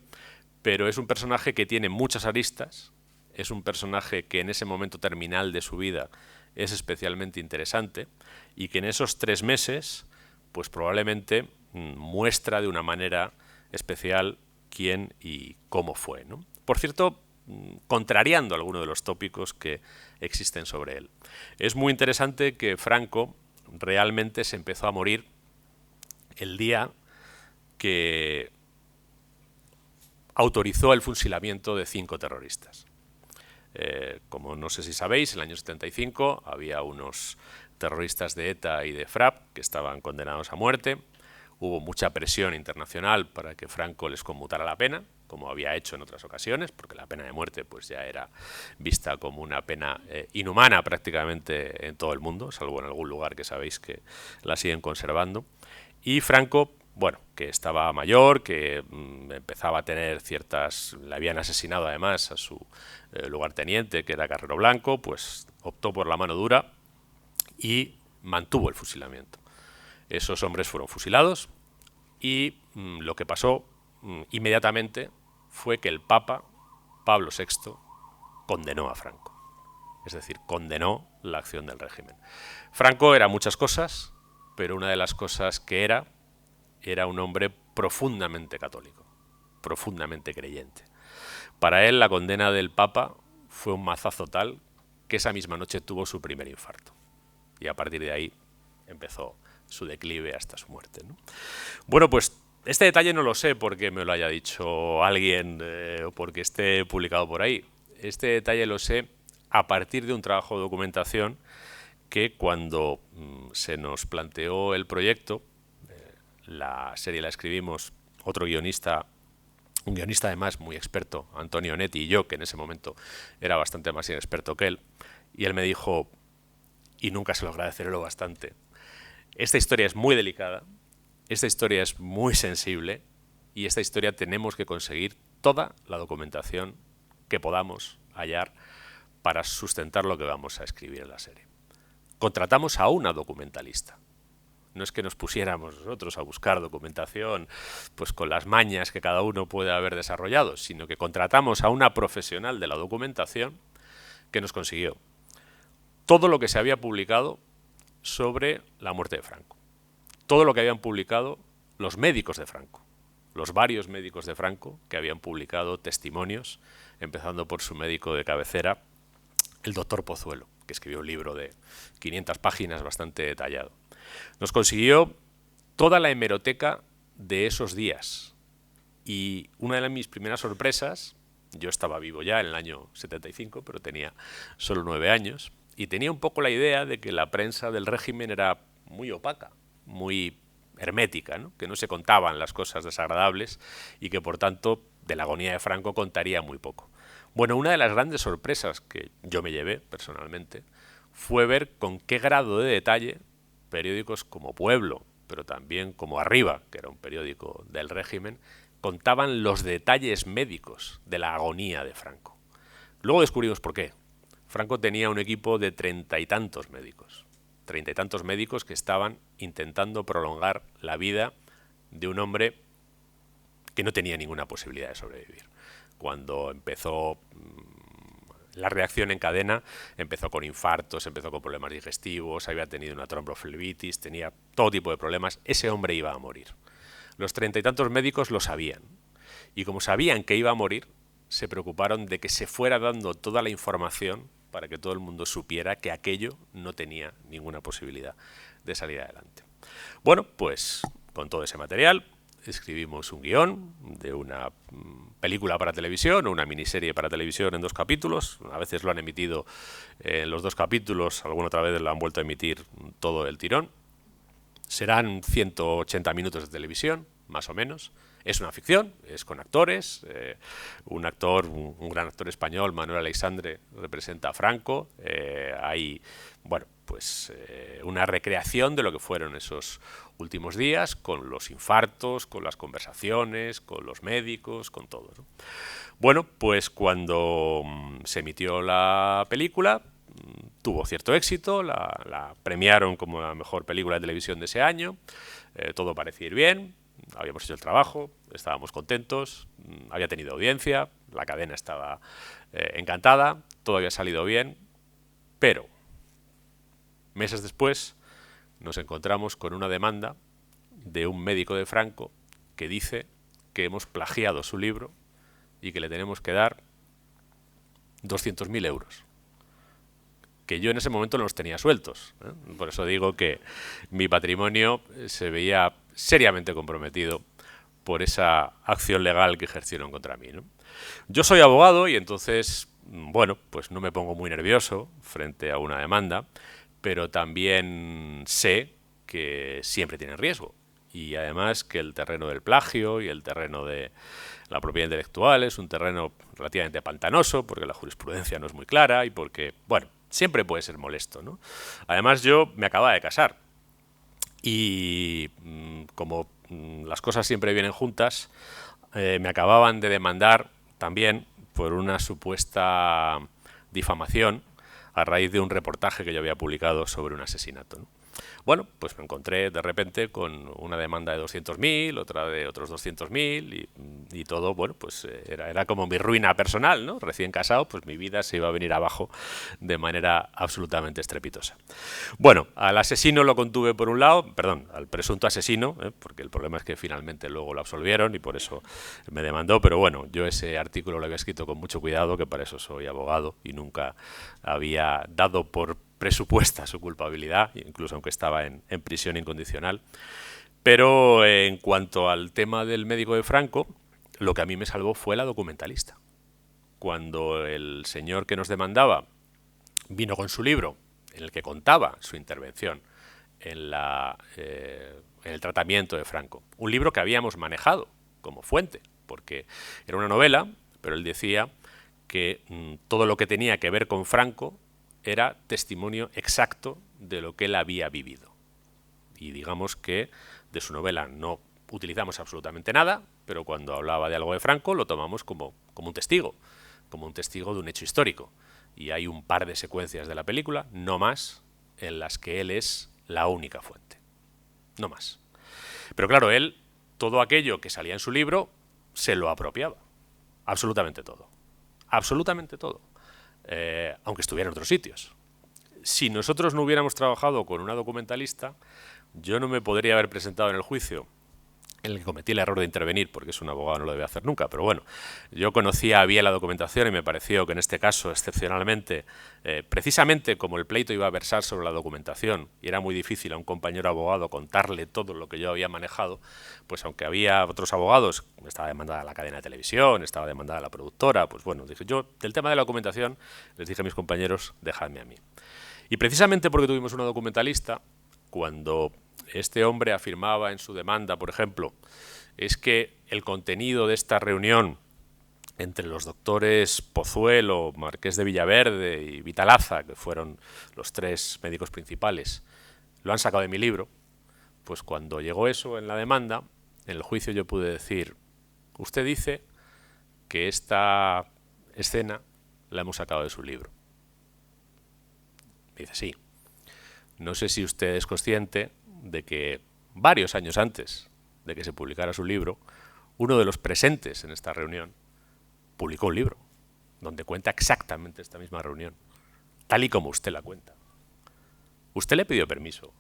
pero es un personaje que tiene muchas aristas, es un personaje que en ese momento terminal de su vida es especialmente interesante, y que en esos 3 meses, pues probablemente muestra de una manera especial quién y cómo fue, ¿no? Por cierto, contrariando algunos de los tópicos que existen sobre él. Es muy interesante que Franco realmente se empezó a morir el día que autorizó el fusilamiento de 5 terroristas. Como no sé si sabéis, en el año 75 había unos terroristas de ETA y de FRAP que estaban condenados a muerte. Hubo mucha presión internacional para que Franco les conmutara la pena, como había hecho en otras ocasiones, porque la pena de muerte pues ya era vista como una pena inhumana prácticamente en todo el mundo, salvo en algún lugar que sabéis que la siguen conservando. Y Franco, bueno, que estaba mayor, que empezaba a tener le habían asesinado además a su lugarteniente, que era Carrero Blanco, pues optó por la mano dura y mantuvo el fusilamiento. Esos hombres fueron fusilados y lo que pasó inmediatamente fue que el Papa, Pablo VI, condenó a Franco. Es decir, condenó la acción del régimen. Franco era muchas cosas, pero una de las cosas que era un hombre profundamente católico, profundamente creyente. Para él la condena del Papa fue un mazazo tal que esa misma noche tuvo su primer infarto. y a partir de ahí empezó su declive hasta su muerte, ¿no? Bueno, pues este detalle no lo sé porque me lo haya dicho alguien o porque esté publicado por ahí. Este detalle lo sé a partir de un trabajo de documentación que cuando se nos planteó el proyecto, la serie la escribimos otro guionista, un guionista además muy experto, Antonio Netti, y yo, que en ese momento era bastante más inexperto que él, y él me dijo, y nunca se lo agradeceré lo bastante, esta historia es muy delicada, esta historia es muy sensible, y esta historia tenemos que conseguir toda la documentación que podamos hallar para sustentar lo que vamos a escribir en la serie. Contratamos a una documentalista. No es que nos pusiéramos nosotros a buscar documentación pues con las mañas que cada uno puede haber desarrollado, sino que contratamos a una profesional de la documentación que nos consiguió todo lo que se había publicado sobre la muerte de Franco. Todo lo que habían publicado los médicos de Franco, los varios médicos de Franco que habían publicado testimonios, empezando por su médico de cabecera, el doctor Pozuelo, que escribió un libro de 500 páginas bastante detallado. Nos consiguió toda la hemeroteca de esos días. Y una de mis primeras sorpresas, yo estaba vivo ya en el año 75, pero tenía solo 9 años, y tenía un poco la idea de que la prensa del régimen era muy opaca, muy hermética, ¿no? Que no se contaban las cosas desagradables y que por tanto de la agonía de Franco contaría muy poco. Bueno, una de las grandes sorpresas que yo me llevé personalmente fue ver con qué grado de detalle periódicos como Pueblo, pero también como Arriba, que era un periódico del régimen, contaban los detalles médicos de la agonía de Franco. Luego descubrimos por qué. Franco tenía un equipo de 30 y tantos médicos. 30 y tantos médicos que estaban intentando prolongar la vida de un hombre que no tenía ninguna posibilidad de sobrevivir. Cuando empezó la reacción en cadena, empezó con infartos, empezó con problemas digestivos, había tenido una tromboflebitis, tenía todo tipo de problemas. Ese hombre iba a morir. Los 30 y tantos médicos lo sabían. Y como sabían que iba a morir, se preocuparon de que se fuera dando toda la información para que todo el mundo supiera que aquello no tenía ninguna posibilidad de salir adelante. Bueno, pues con todo ese material escribimos un guión de una película para televisión o una miniserie para televisión en 2 capítulos. A veces lo han emitido en los 2 capítulos, alguna otra vez lo han vuelto a emitir todo el tirón. Serán 180 minutos de televisión, más o menos. Es una ficción, es con actores. Un gran actor español, Manuel Aleixandre, representa a Franco. Hay, bueno, pues una recreación de lo que fueron esos últimos días, con los infartos, con las conversaciones, con los médicos, con todo, ¿no? Bueno, pues cuando se emitió la película, tuvo cierto éxito, la premiaron como la mejor película de televisión de ese año, todo parecía ir bien, habíamos hecho el trabajo, estábamos contentos, había tenido audiencia, la cadena estaba encantada, todo había salido bien, pero meses después nos encontramos con una demanda de un médico de Franco que dice que hemos plagiado su libro y que le tenemos que dar 200.000 euros. Que yo en ese momento no los tenía sueltos, ¿eh? Por eso digo que mi patrimonio se veía seriamente comprometido por esa acción legal que ejercieron contra mí, ¿no? Yo soy abogado y entonces, bueno, pues no me pongo muy nervioso frente a una demanda, pero también sé que siempre tienen riesgo. Y además que el terreno del plagio y el terreno de la propiedad intelectual es un terreno relativamente pantanoso, porque la jurisprudencia no es muy clara y porque, bueno, siempre puede ser molesto, ¿no? Además, yo me acababa de casar y como las cosas siempre vienen juntas, me acababan de demandar también por una supuesta difamación a raíz de un reportaje que yo había publicado sobre un asesinato, ¿no? Bueno, pues me encontré de repente con una demanda de 200.000, otra de otros 200.000 y todo, bueno, pues era como mi ruina personal, ¿no? Recién casado, pues mi vida se iba a venir abajo de manera absolutamente estrepitosa. Bueno, al asesino lo contuve por un lado, perdón, al presunto asesino, porque el problema es que finalmente luego lo absolvieron y por eso me demandó, pero bueno, yo ese artículo lo había escrito con mucho cuidado, que para eso soy abogado y nunca había dado por presupuesta su culpabilidad, incluso aunque estaba en prisión incondicional. Pero en cuanto al tema del médico de Franco, lo que a mí me salvó fue la documentalista. Cuando el señor que nos demandaba vino con su libro, en el que contaba su intervención en el tratamiento de Franco, un libro que habíamos manejado como fuente, porque era una novela, pero él decía que todo lo que tenía que ver con Franco era testimonio exacto de lo que él había vivido. Y digamos que de su novela no utilizamos absolutamente nada, pero cuando hablaba de algo de Franco lo tomamos como un testigo de un hecho histórico. Y hay un par de secuencias de la película, no más, en las que él es la única fuente. No más. Pero claro, él, todo aquello que salía en su libro, se lo apropiaba. Absolutamente todo. Absolutamente todo. Aunque estuviera en otros sitios. Si nosotros no hubiéramos trabajado con una documentalista, yo no me podría haber presentado en el juicio en el que cometí el error de intervenir, porque es un abogado, no lo debe hacer nunca, pero bueno, yo conocía bien la documentación y me pareció que en este caso, excepcionalmente, precisamente como el pleito iba a versar sobre la documentación y era muy difícil a un compañero abogado contarle todo lo que yo había manejado, pues aunque había otros abogados, estaba demandada la cadena de televisión, estaba demandada la productora, pues bueno, dije yo, del tema de la documentación, les dije a mis compañeros, dejadme a mí. Y precisamente porque tuvimos una documentalista, cuando este hombre afirmaba en su demanda, por ejemplo, es que el contenido de esta reunión entre los doctores Pozuelo, Marqués de Villaverde y Vitalaza, que fueron los tres médicos principales, lo han sacado de mi libro, pues cuando llegó eso en la demanda, en el juicio yo pude decir, usted dice que esta escena la hemos sacado de su libro. Me dice, sí. No sé si usted es consciente de que varios años antes de que se publicara su libro, uno de los presentes en esta reunión publicó un libro donde cuenta exactamente esta misma reunión, tal y como usted la cuenta. Usted le pidió permiso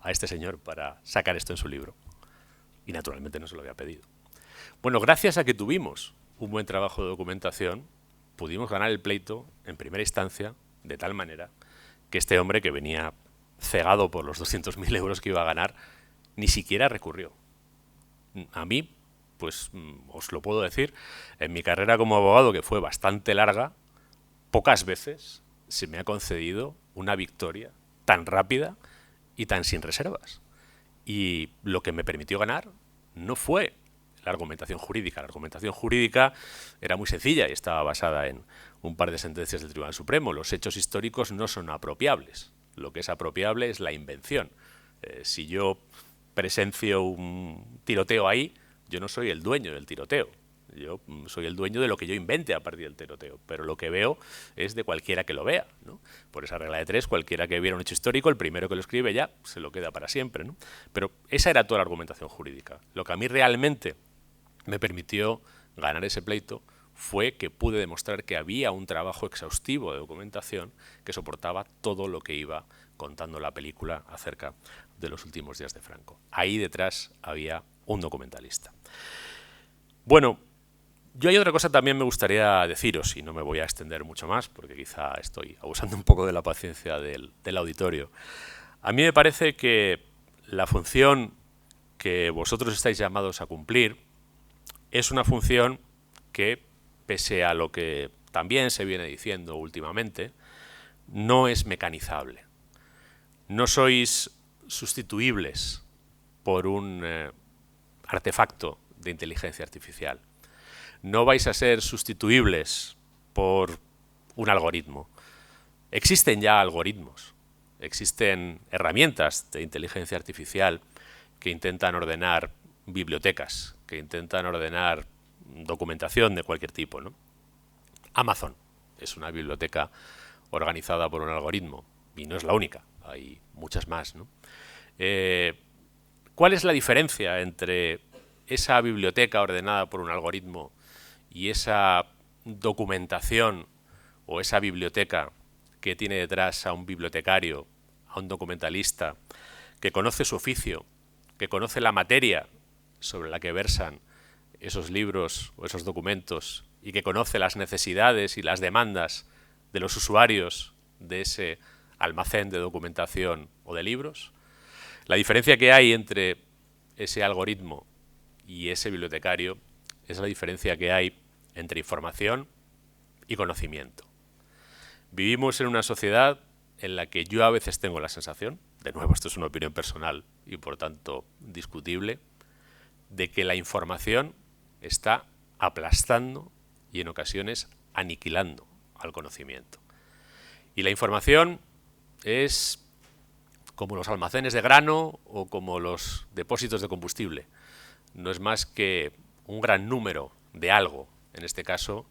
a este señor para sacar esto en su libro y naturalmente no se lo había pedido. Bueno, gracias a que tuvimos un buen trabajo de documentación, pudimos ganar el pleito en primera instancia de tal manera que este hombre, que venía cegado por los 200.000 euros que iba a ganar, ni siquiera recurrió. A mí, pues os lo puedo decir, en mi carrera como abogado, que fue bastante larga, pocas veces se me ha concedido una victoria tan rápida y tan sin reservas. Y lo que me permitió ganar no fue la argumentación jurídica. La argumentación jurídica era muy sencilla y estaba basada en un par de sentencias del Tribunal Supremo. Los hechos históricos no son apropiables. Lo que es apropiable es la invención. Si yo presencio un tiroteo ahí, yo no soy el dueño del tiroteo. Yo soy el dueño de lo que yo invente a partir del tiroteo, pero lo que veo es de cualquiera que lo vea, ¿no? Por esa regla de tres, cualquiera que viera un hecho histórico, el primero que lo escribe ya se lo queda para siempre, ¿no? Pero esa era toda la argumentación jurídica. Lo que a mí realmente me permitió ganar ese pleito fue que pude demostrar que había un trabajo exhaustivo de documentación que soportaba todo lo que iba contando la película acerca de los últimos días de Franco. Ahí detrás había un documentalista. Bueno, yo hay otra cosa también me gustaría deciros, y no me voy a extender mucho más, porque quizá estoy abusando un poco de la paciencia del auditorio. A mí me parece que la función que vosotros estáis llamados a cumplir es una función que, pese a lo que también se viene diciendo últimamente, no es mecanizable. No sois sustituibles por un artefacto de inteligencia artificial. No vais a ser sustituibles por un algoritmo. Existen ya algoritmos, existen herramientas de inteligencia artificial que intentan ordenar bibliotecas, que intentan ordenar documentación de cualquier tipo, ¿no? Amazon es una biblioteca organizada por un algoritmo y no es la única, hay muchas más, ¿no? ¿Cuál es la diferencia entre esa biblioteca ordenada por un algoritmo y esa documentación o esa biblioteca que tiene detrás a un bibliotecario, a un documentalista, que conoce su oficio, que conoce la materia sobre la que versan esos libros o esos documentos y que conoce las necesidades y las demandas de los usuarios de ese almacén de documentación o de libros. La diferencia que hay entre ese algoritmo y ese bibliotecario es la diferencia que hay entre información y conocimiento. Vivimos en una sociedad en la que yo a veces tengo la sensación, de nuevo esto es una opinión personal y por tanto discutible, de que la información está aplastando y en ocasiones aniquilando al conocimiento. Y la información es como los almacenes de grano o como los depósitos de combustible. No es más que un gran número de algo, en este caso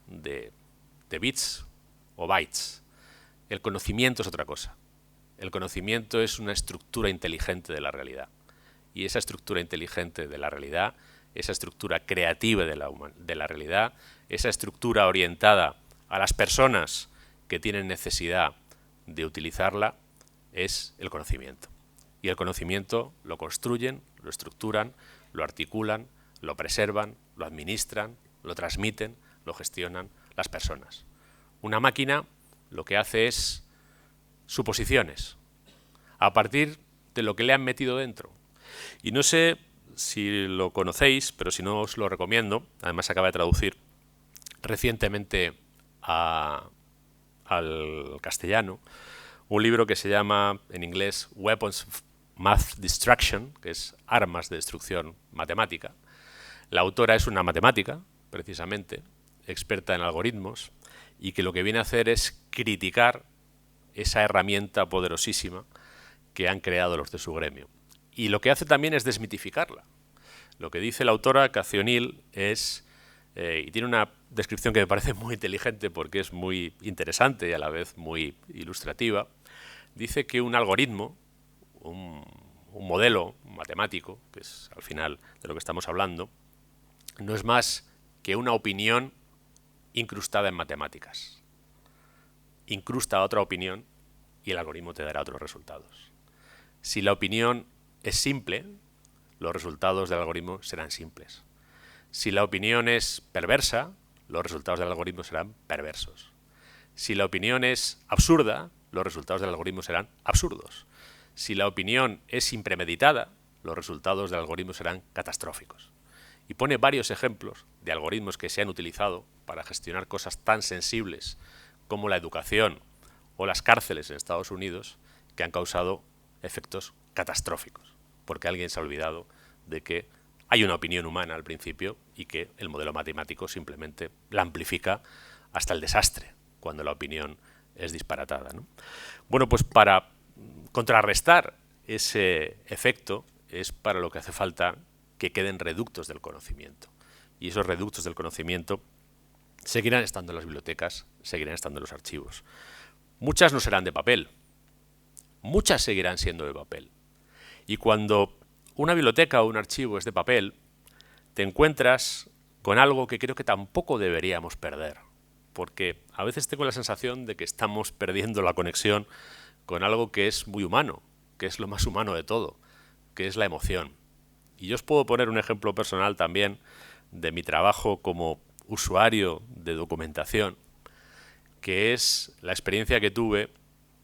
de bits o bytes. El conocimiento es otra cosa. El conocimiento es una estructura inteligente de la realidad. Y esa estructura inteligente de la realidad, esa estructura creativa de la realidad, esa estructura orientada a las personas que tienen necesidad de utilizarla, es el conocimiento. Y el conocimiento lo construyen, lo estructuran, lo articulan, lo preservan, lo administran, lo transmiten, lo gestionan las personas. Una máquina lo que hace es suposiciones a partir de lo que le han metido dentro. Y no sé si lo conocéis, pero si no os lo recomiendo. Además se acaba de traducir recientemente al castellano un libro que se llama en inglés Weapons of Math Destruction, que es armas de destrucción matemática. La autora es una matemática, precisamente, experta en algoritmos, y que lo que viene a hacer es criticar esa herramienta poderosísima que han creado los de su gremio. Y lo que hace también es desmitificarla. Lo que dice la autora, Cathy O'Neil, es, y tiene una descripción que me parece muy inteligente porque es muy interesante y a la vez muy ilustrativa, dice que un algoritmo, un modelo matemático, que es al final de lo que estamos hablando, no es más que una opinión incrustada en matemáticas. Incrusta otra opinión y el algoritmo te dará otros resultados. Si la opinión es simple, los resultados del algoritmo serán simples. Si la opinión es perversa, los resultados del algoritmo serán perversos. Si la opinión es absurda, los resultados del algoritmo serán absurdos. Si la opinión es impremeditada, los resultados del algoritmo serán catastróficos. Y pone varios ejemplos de algoritmos que se han utilizado para gestionar cosas tan sensibles como la educación o las cárceles en Estados Unidos, que han causado efectos catastróficos, porque alguien se ha olvidado de que hay una opinión humana al principio y que el modelo matemático simplemente la amplifica hasta el desastre cuando la opinión es disparatada, ¿no? Bueno, pues para contrarrestar ese efecto es para lo que hace falta que queden reductos del conocimiento. Y esos reductos del conocimiento seguirán estando en las bibliotecas, seguirán estando en los archivos. Muchas no serán de papel, muchas seguirán siendo de papel. Y cuando una biblioteca o un archivo es de papel, te encuentras con algo que creo que tampoco deberíamos perder, porque a veces tengo la sensación de que estamos perdiendo la conexión con algo que es muy humano, que es lo más humano de todo, que es la emoción. Y yo os puedo poner un ejemplo personal también de mi trabajo como usuario de documentación, que es la experiencia que tuve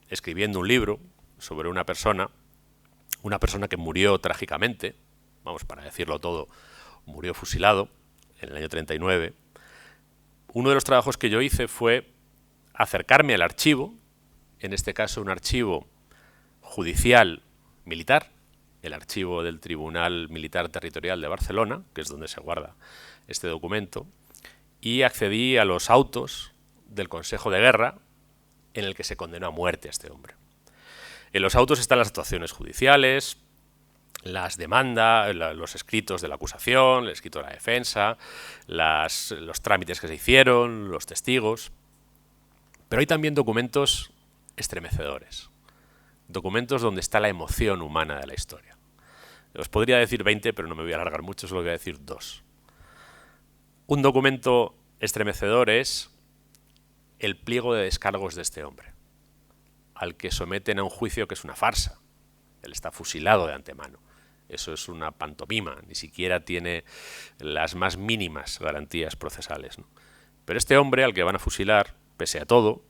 escribiendo un libro sobre una persona que murió trágicamente, vamos, para decirlo todo, murió fusilado en el año 39. Uno de los trabajos que yo hice fue acercarme al archivo, en este caso un archivo judicial militar, el archivo del Tribunal Militar Territorial de Barcelona, que es donde se guarda este documento, y accedí a los autos del Consejo de Guerra en el que se condenó a muerte a este hombre. En los autos están las actuaciones judiciales, las demandas, los escritos de la acusación, el escrito de la defensa, los trámites que se hicieron, los testigos. Pero hay también documentos estremecedores, documentos donde está la emoción humana de la historia. Os podría decir 20, pero no me voy a alargar mucho, solo voy a decir 2. Un documento estremecedor es el pliego de descargos de este hombre, al que someten a un juicio que es una farsa. Él está fusilado de antemano. Eso es una pantomima, ni siquiera tiene las más mínimas garantías procesales, ¿no? Pero este hombre al que van a fusilar, pese a todo,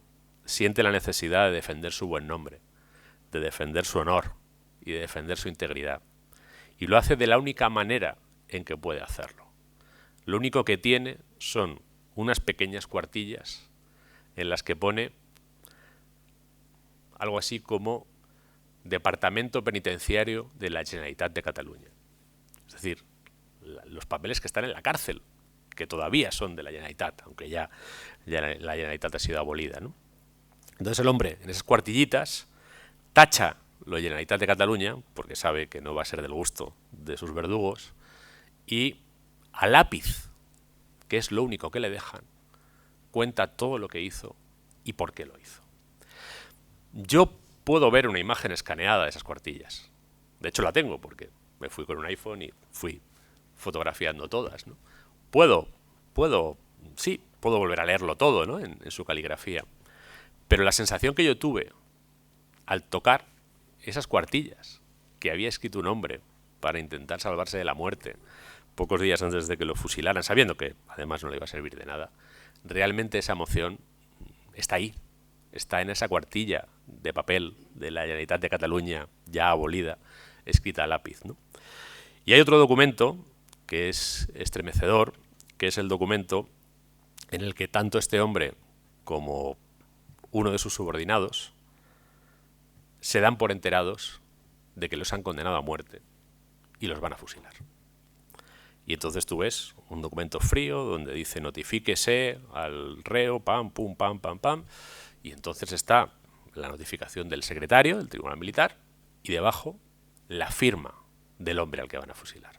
siente la necesidad de defender su buen nombre, de defender su honor y de defender su integridad. Y lo hace de la única manera en que puede hacerlo. Lo único que tiene son unas pequeñas cuartillas en las que pone algo así como Departamento Penitenciario de la Generalitat de Cataluña. Es decir, los papeles que están en la cárcel, que todavía son de la Generalitat, aunque ya la Generalitat ha sido abolida, ¿no? Entonces el hombre, en esas cuartillitas, tacha lo de Generalitat de Cataluña, porque sabe que no va a ser del gusto de sus verdugos, y a lápiz, que es lo único que le dejan, cuenta todo lo que hizo y por qué lo hizo. Yo puedo ver una imagen escaneada de esas cuartillas. De hecho la tengo, porque me fui con un iPhone y fui fotografiando todas, ¿no? Puedo volver a leerlo todo, ¿no? en su caligrafía. Pero la sensación que yo tuve al tocar esas cuartillas que había escrito un hombre para intentar salvarse de la muerte pocos días antes de que lo fusilaran, sabiendo que además no le iba a servir de nada, realmente esa emoción está ahí, está en esa cuartilla de papel de la Generalitat de Cataluña ya abolida, escrita a lápiz, ¿no? Y hay otro documento que es estremecedor, que es el documento en el que tanto este hombre como uno de sus subordinados se dan por enterados de que los han condenado a muerte y los van a fusilar. Y entonces tú ves un documento frío donde dice notifíquese al reo, pam, pum, pam, pam, pam, y entonces está la notificación del secretario del Tribunal Militar y debajo la firma del hombre al que van a fusilar.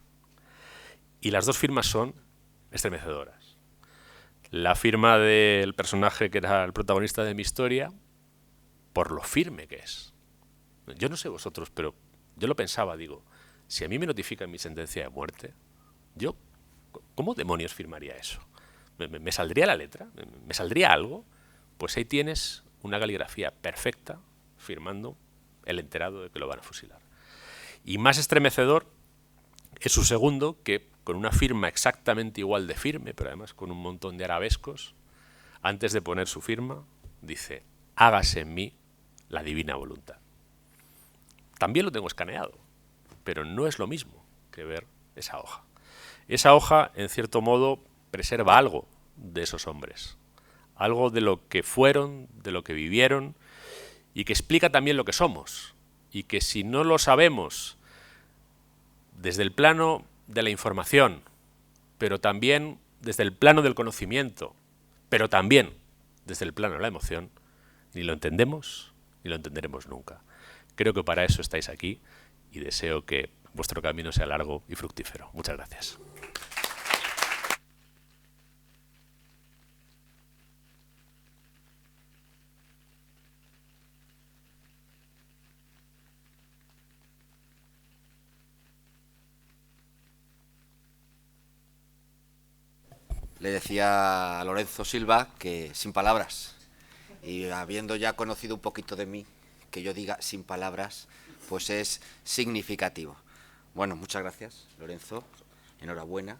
Y las dos firmas son estremecedoras. La firma del personaje que era el protagonista de mi historia, por lo firme que es. Yo no sé vosotros, pero yo lo pensaba, digo, si a mí me notifican mi sentencia de muerte, yo, ¿cómo demonios firmaría eso? ¿Me saldría la letra? ¿Me saldría algo? Pues ahí tienes una caligrafía perfecta firmando el enterado de que lo van a fusilar. Y más estremecedor es su segundo, que con una firma exactamente igual de firme, pero además con un montón de arabescos, antes de poner su firma, dice, hágase en mí la divina voluntad. También lo tengo escaneado, pero no es lo mismo que ver esa hoja. Esa hoja, en cierto modo, preserva algo de esos hombres, algo de lo que fueron, de lo que vivieron, y que explica también lo que somos, y que si no lo sabemos desde el plano de la información, pero también desde el plano del conocimiento, pero también desde el plano de la emoción, ni lo entendemos ni lo entenderemos nunca. Creo que para eso estáis aquí y deseo que vuestro camino sea largo y fructífero. Muchas gracias. Le decía a Lorenzo Silva que sin palabras, y habiendo ya conocido un poquito de mí, que yo diga sin palabras, pues es significativo. Bueno, muchas gracias, Lorenzo, enhorabuena.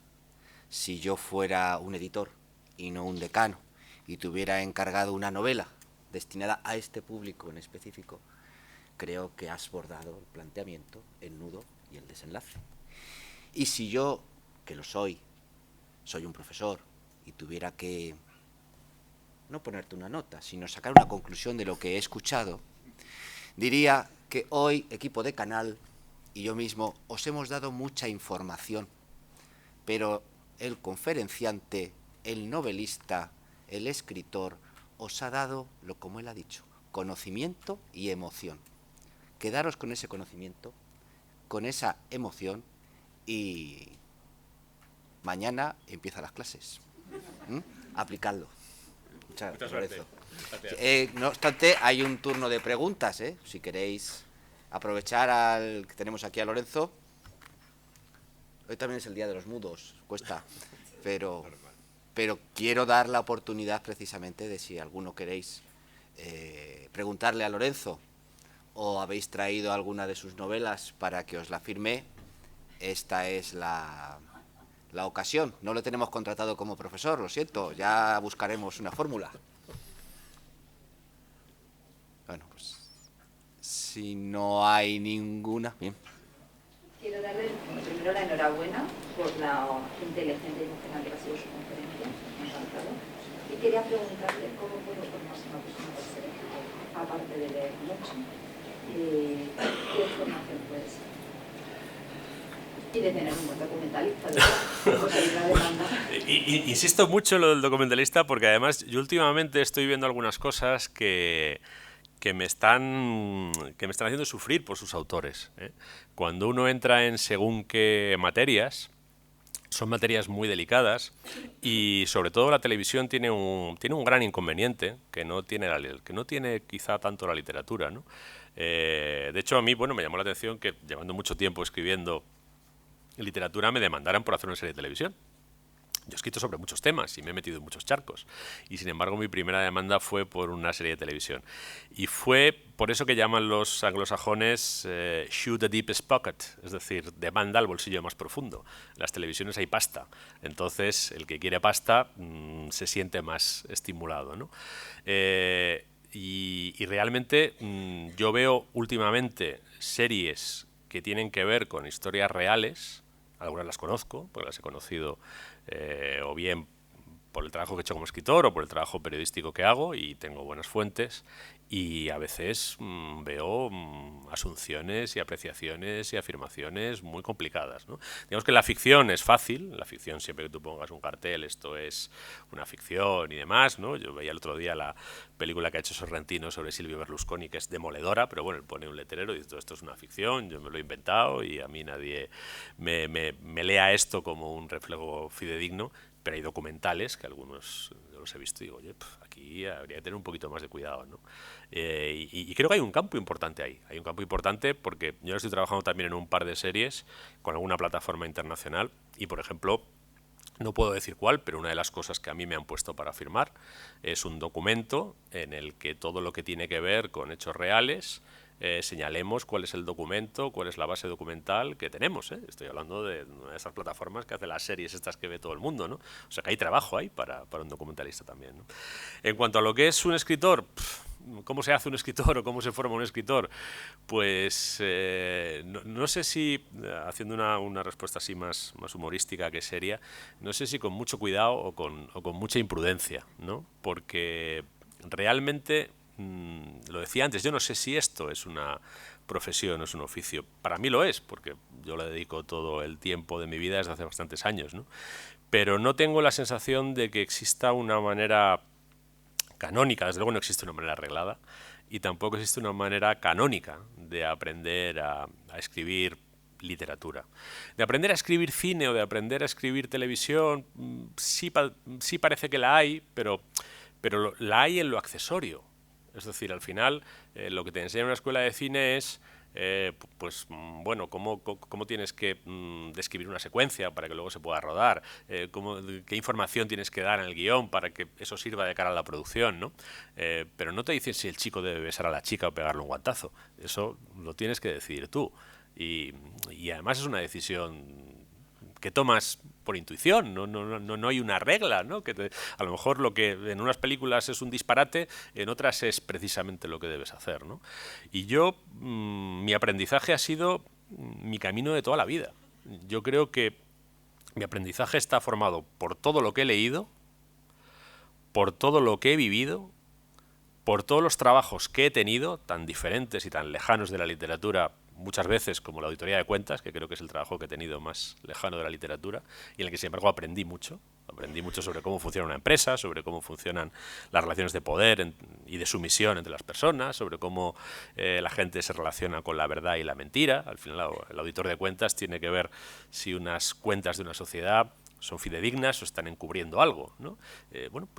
Si yo fuera un editor y no un decano, y te hubiera encargado una novela destinada a este público en específico, creo que has bordado el planteamiento, el nudo y el desenlace. Y si yo, que lo soy un profesor, y tuviera que no ponerte una nota, sino sacar una conclusión de lo que he escuchado, diría que hoy, equipo de Canal y yo mismo, os hemos dado mucha información, pero el conferenciante, el novelista, el escritor, os ha dado, como él ha dicho, conocimiento y emoción. Quedaros con ese conocimiento, con esa emoción, y mañana empiezan las clases. Aplicadlo. Muchas gracias, Lorenzo. No obstante, hay un turno de preguntas, si queréis aprovechar al que tenemos aquí a Lorenzo. Hoy también es el día de los mudos, cuesta, pero quiero dar la oportunidad precisamente de si alguno queréis preguntarle a Lorenzo o habéis traído alguna de sus novelas para que os la firme. Esta es la ocasión. No lo tenemos contratado como profesor, lo siento, ya buscaremos una fórmula. Bueno, pues si no hay ninguna... Bien. Quiero darle primero la enhorabuena por la inteligencia emocional que ha sido su conferencia, me ha encantado. Y quería preguntarle cómo puedo formarse una persona para ser escritor, aparte de leer mucho, ¿qué formación puede ser? Y de tener un buen documentalista, Insisto mucho en lo del documentalista porque además yo últimamente estoy viendo algunas cosas que me están haciendo sufrir por sus autores, ¿eh? Cuando uno entra en según qué materias, son materias muy delicadas y sobre todo la televisión tiene un gran inconveniente que no tiene quizá tanto la literatura, ¿no? De hecho, a mí me llamó la atención que llevando mucho tiempo escribiendo literatura me demandaran por hacer una serie de televisión. Yo he escrito sobre muchos temas y me he metido en muchos charcos. Y sin embargo, mi primera demanda fue por una serie de televisión. Y fue por eso que llaman los anglosajones shoot the deepest pocket, es decir, demanda al bolsillo más profundo. En las televisiones hay pasta. Entonces, el que quiere pasta se siente más estimulado, ¿no? Y realmente yo veo últimamente series que tienen que ver con historias reales. Algunas las conozco, porque las he conocido o bien por el trabajo que he hecho como escritor o por el trabajo periodístico que hago y tengo buenas fuentes y a veces veo asunciones y apreciaciones y afirmaciones muy complicadas, ¿no? Digamos que la ficción es fácil, la ficción siempre que tú pongas un cartel, esto es una ficción y demás, ¿no? Yo veía el otro día la película que ha hecho Sorrentino sobre Silvio Berlusconi, que es demoledora, pero bueno, él pone un letrero y dice, esto es una ficción, yo me lo he inventado y a mí nadie me lea esto como un reflejo fidedigno. Pero hay documentales que algunos los he visto y digo, oye, aquí habría que tener un poquito más de cuidado, ¿no? Y creo que hay un campo importante ahí. Hay un campo importante porque yo estoy trabajando también en un par de series con alguna plataforma internacional y, por ejemplo, no puedo decir cuál, pero una de las cosas que a mí me han puesto para firmar es un documento en el que todo lo que tiene que ver con hechos reales señalemos cuál es el documento, cuál es la base documental que tenemos, ¿eh? Estoy hablando de una de esas plataformas que hace las series estas que ve todo el mundo, ¿no? O sea que hay trabajo ahí para un documentalista también, ¿no? En cuanto a lo que es un escritor, ¿cómo se hace un escritor o cómo se forma un escritor? Pues no sé si, haciendo una respuesta así más humorística que seria, no sé si con mucho cuidado o con mucha imprudencia, ¿no? Porque realmente... lo decía antes, yo no sé si esto es una profesión o es un oficio. Para mí lo es, porque yo le dedico todo el tiempo de mi vida desde hace bastantes años, ¿no? Pero no tengo la sensación de que exista una manera canónica, desde luego no existe una manera arreglada, y tampoco existe una manera canónica de aprender a escribir literatura. De aprender a escribir cine o de aprender a escribir televisión, sí parece que la hay, pero la hay en lo accesorio. Es decir, al final lo que te enseña en una escuela de cine es, cómo tienes que describir una secuencia para que luego se pueda rodar, qué información tienes que dar en el guión para que eso sirva de cara a la producción, ¿no? Pero no te dicen si el chico debe besar a la chica o pegarle un guantazo. Eso lo tienes que decidir tú. Y además es una decisión que tomas por intuición, no hay una regla, ¿no? A lo mejor lo que en unas películas es un disparate, en otras es precisamente lo que debes hacer, ¿no? Y yo, mi aprendizaje ha sido mi camino de toda la vida. Yo creo que mi aprendizaje está formado por todo lo que he leído, por todo lo que he vivido, por todos los trabajos que he tenido, tan diferentes y tan lejanos de la literatura, muchas veces como la auditoría de cuentas, que creo que es el trabajo que he tenido más lejano de la literatura, y en el que sin embargo aprendí mucho sobre cómo funciona una empresa, sobre cómo funcionan las relaciones de poder y de sumisión entre las personas, sobre cómo la gente se relaciona con la verdad y la mentira. Al final el auditor de cuentas tiene que ver si unas cuentas de una sociedad son fidedignas o están encubriendo algo, ¿no?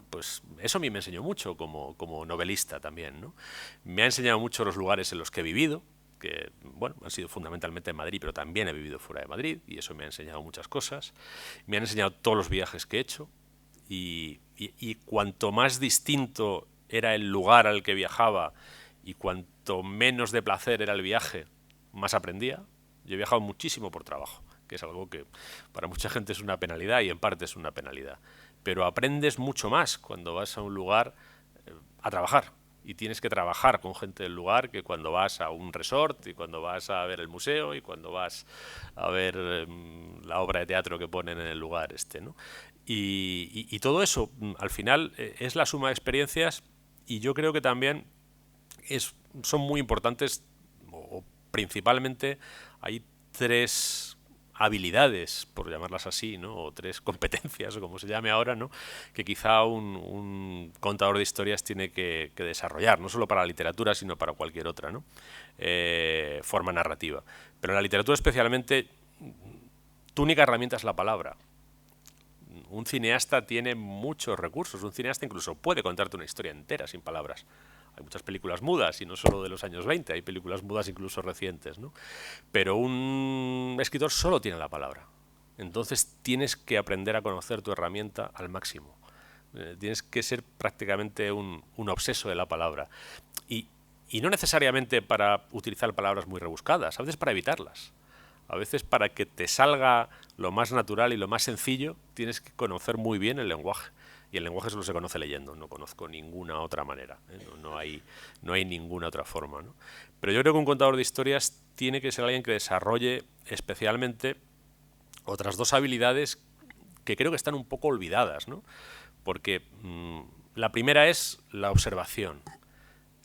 Pues eso a mí me enseñó mucho como novelista también, ¿no? Me ha enseñado mucho los lugares en los que he vivido, que han sido fundamentalmente en Madrid, pero también he vivido fuera de Madrid y eso me ha enseñado muchas cosas. Me han enseñado todos los viajes que he hecho y cuanto más distinto era el lugar al que viajaba y cuanto menos de placer era el viaje, más aprendía. Yo he viajado muchísimo por trabajo, que es algo que para mucha gente es una penalidad y en parte es una penalidad. Pero aprendes mucho más cuando vas a un lugar a trabajar. y tienes que trabajar con gente del lugar, que cuando vas a un resort y cuando vas a ver el museo y cuando vas a ver la obra de teatro que ponen en el lugar ¿no? Y todo eso, al final, es la suma de experiencias, y yo creo que también son muy importantes, o principalmente hay 3 habilidades, por llamarlas así, ¿no? O 3 competencias, o como se llame ahora, ¿no? Que quizá un contador de historias tiene que desarrollar, no solo para la literatura, sino para cualquier otra, ¿no? Forma narrativa. Pero en la literatura especialmente, tu única herramienta es la palabra. Un cineasta tiene muchos recursos, un cineasta incluso puede contarte una historia entera sin palabras. Hay muchas películas mudas, y no solo de los años 20, hay películas mudas incluso recientes, ¿no? Pero un escritor solo tiene la palabra. Entonces tienes que aprender a conocer tu herramienta al máximo. Tienes que ser prácticamente un obseso de la palabra. Y no necesariamente para utilizar palabras muy rebuscadas, a veces para evitarlas. A veces, para que te salga lo más natural y lo más sencillo, tienes que conocer muy bien el lenguaje. Y el lenguaje solo se conoce leyendo, no conozco ninguna otra manera, ¿eh? No hay ninguna otra forma, ¿no? Pero yo creo que un contador de historias tiene que ser alguien que desarrolle especialmente otras 2 habilidades que creo que están un poco olvidadas, ¿no? Porque la primera es la observación.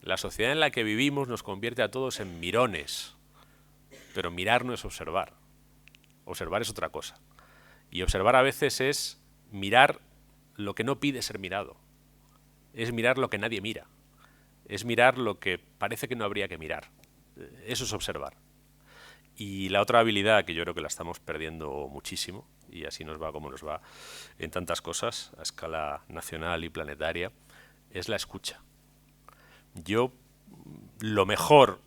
La sociedad en la que vivimos nos convierte a todos en mirones, pero mirar no es observar. Observar es otra cosa. Y observar a veces es mirar lo que no pide ser mirado. Es mirar lo que nadie mira. Es mirar lo que parece que no habría que mirar. Eso es observar. Y la otra habilidad, que yo creo que la estamos perdiendo muchísimo, y así nos va como nos va en tantas cosas, a escala nacional y planetaria, es la escucha. Yo, lo mejor,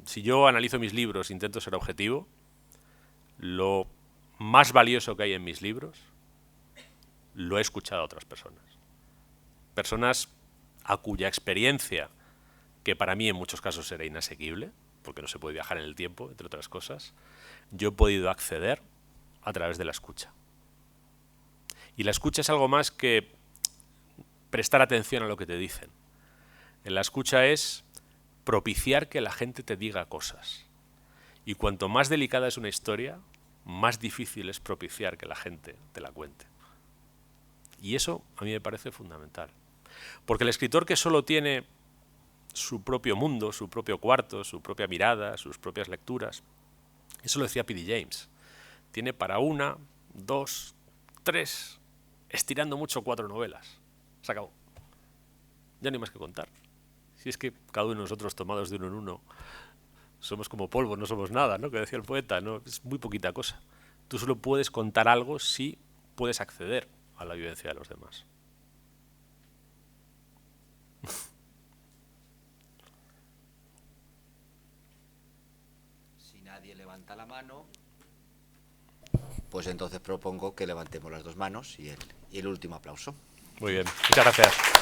si yo analizo mis libros, intento ser objetivo, lo más valioso que hay en mis libros lo he escuchado a otras personas. Personas a cuya experiencia, que para mí en muchos casos era inasequible, porque no se puede viajar en el tiempo, entre otras cosas, yo he podido acceder a través de la escucha. Y la escucha es algo más que prestar atención a lo que te dicen. En la escucha es propiciar que la gente te diga cosas. Y cuanto más delicada es una historia, más difícil es propiciar que la gente te la cuente. Y eso a mí me parece fundamental. Porque el escritor que solo tiene su propio mundo, su propio cuarto, su propia mirada, sus propias lecturas, eso lo decía P.D. James, tiene para 1, 2, 3, estirando mucho 4 novelas. Se acabó. Ya no hay más que contar. Si es que cada uno de nosotros, tomados de uno en uno, somos como polvo, no somos nada, ¿no? Que decía el poeta, ¿no? Es muy poquita cosa. Tú solo puedes contar algo si puedes acceder a la vivencia de los demás. Si nadie levanta la mano, pues entonces propongo que levantemos las 2 manos y el último aplauso. Muy bien, muchas gracias.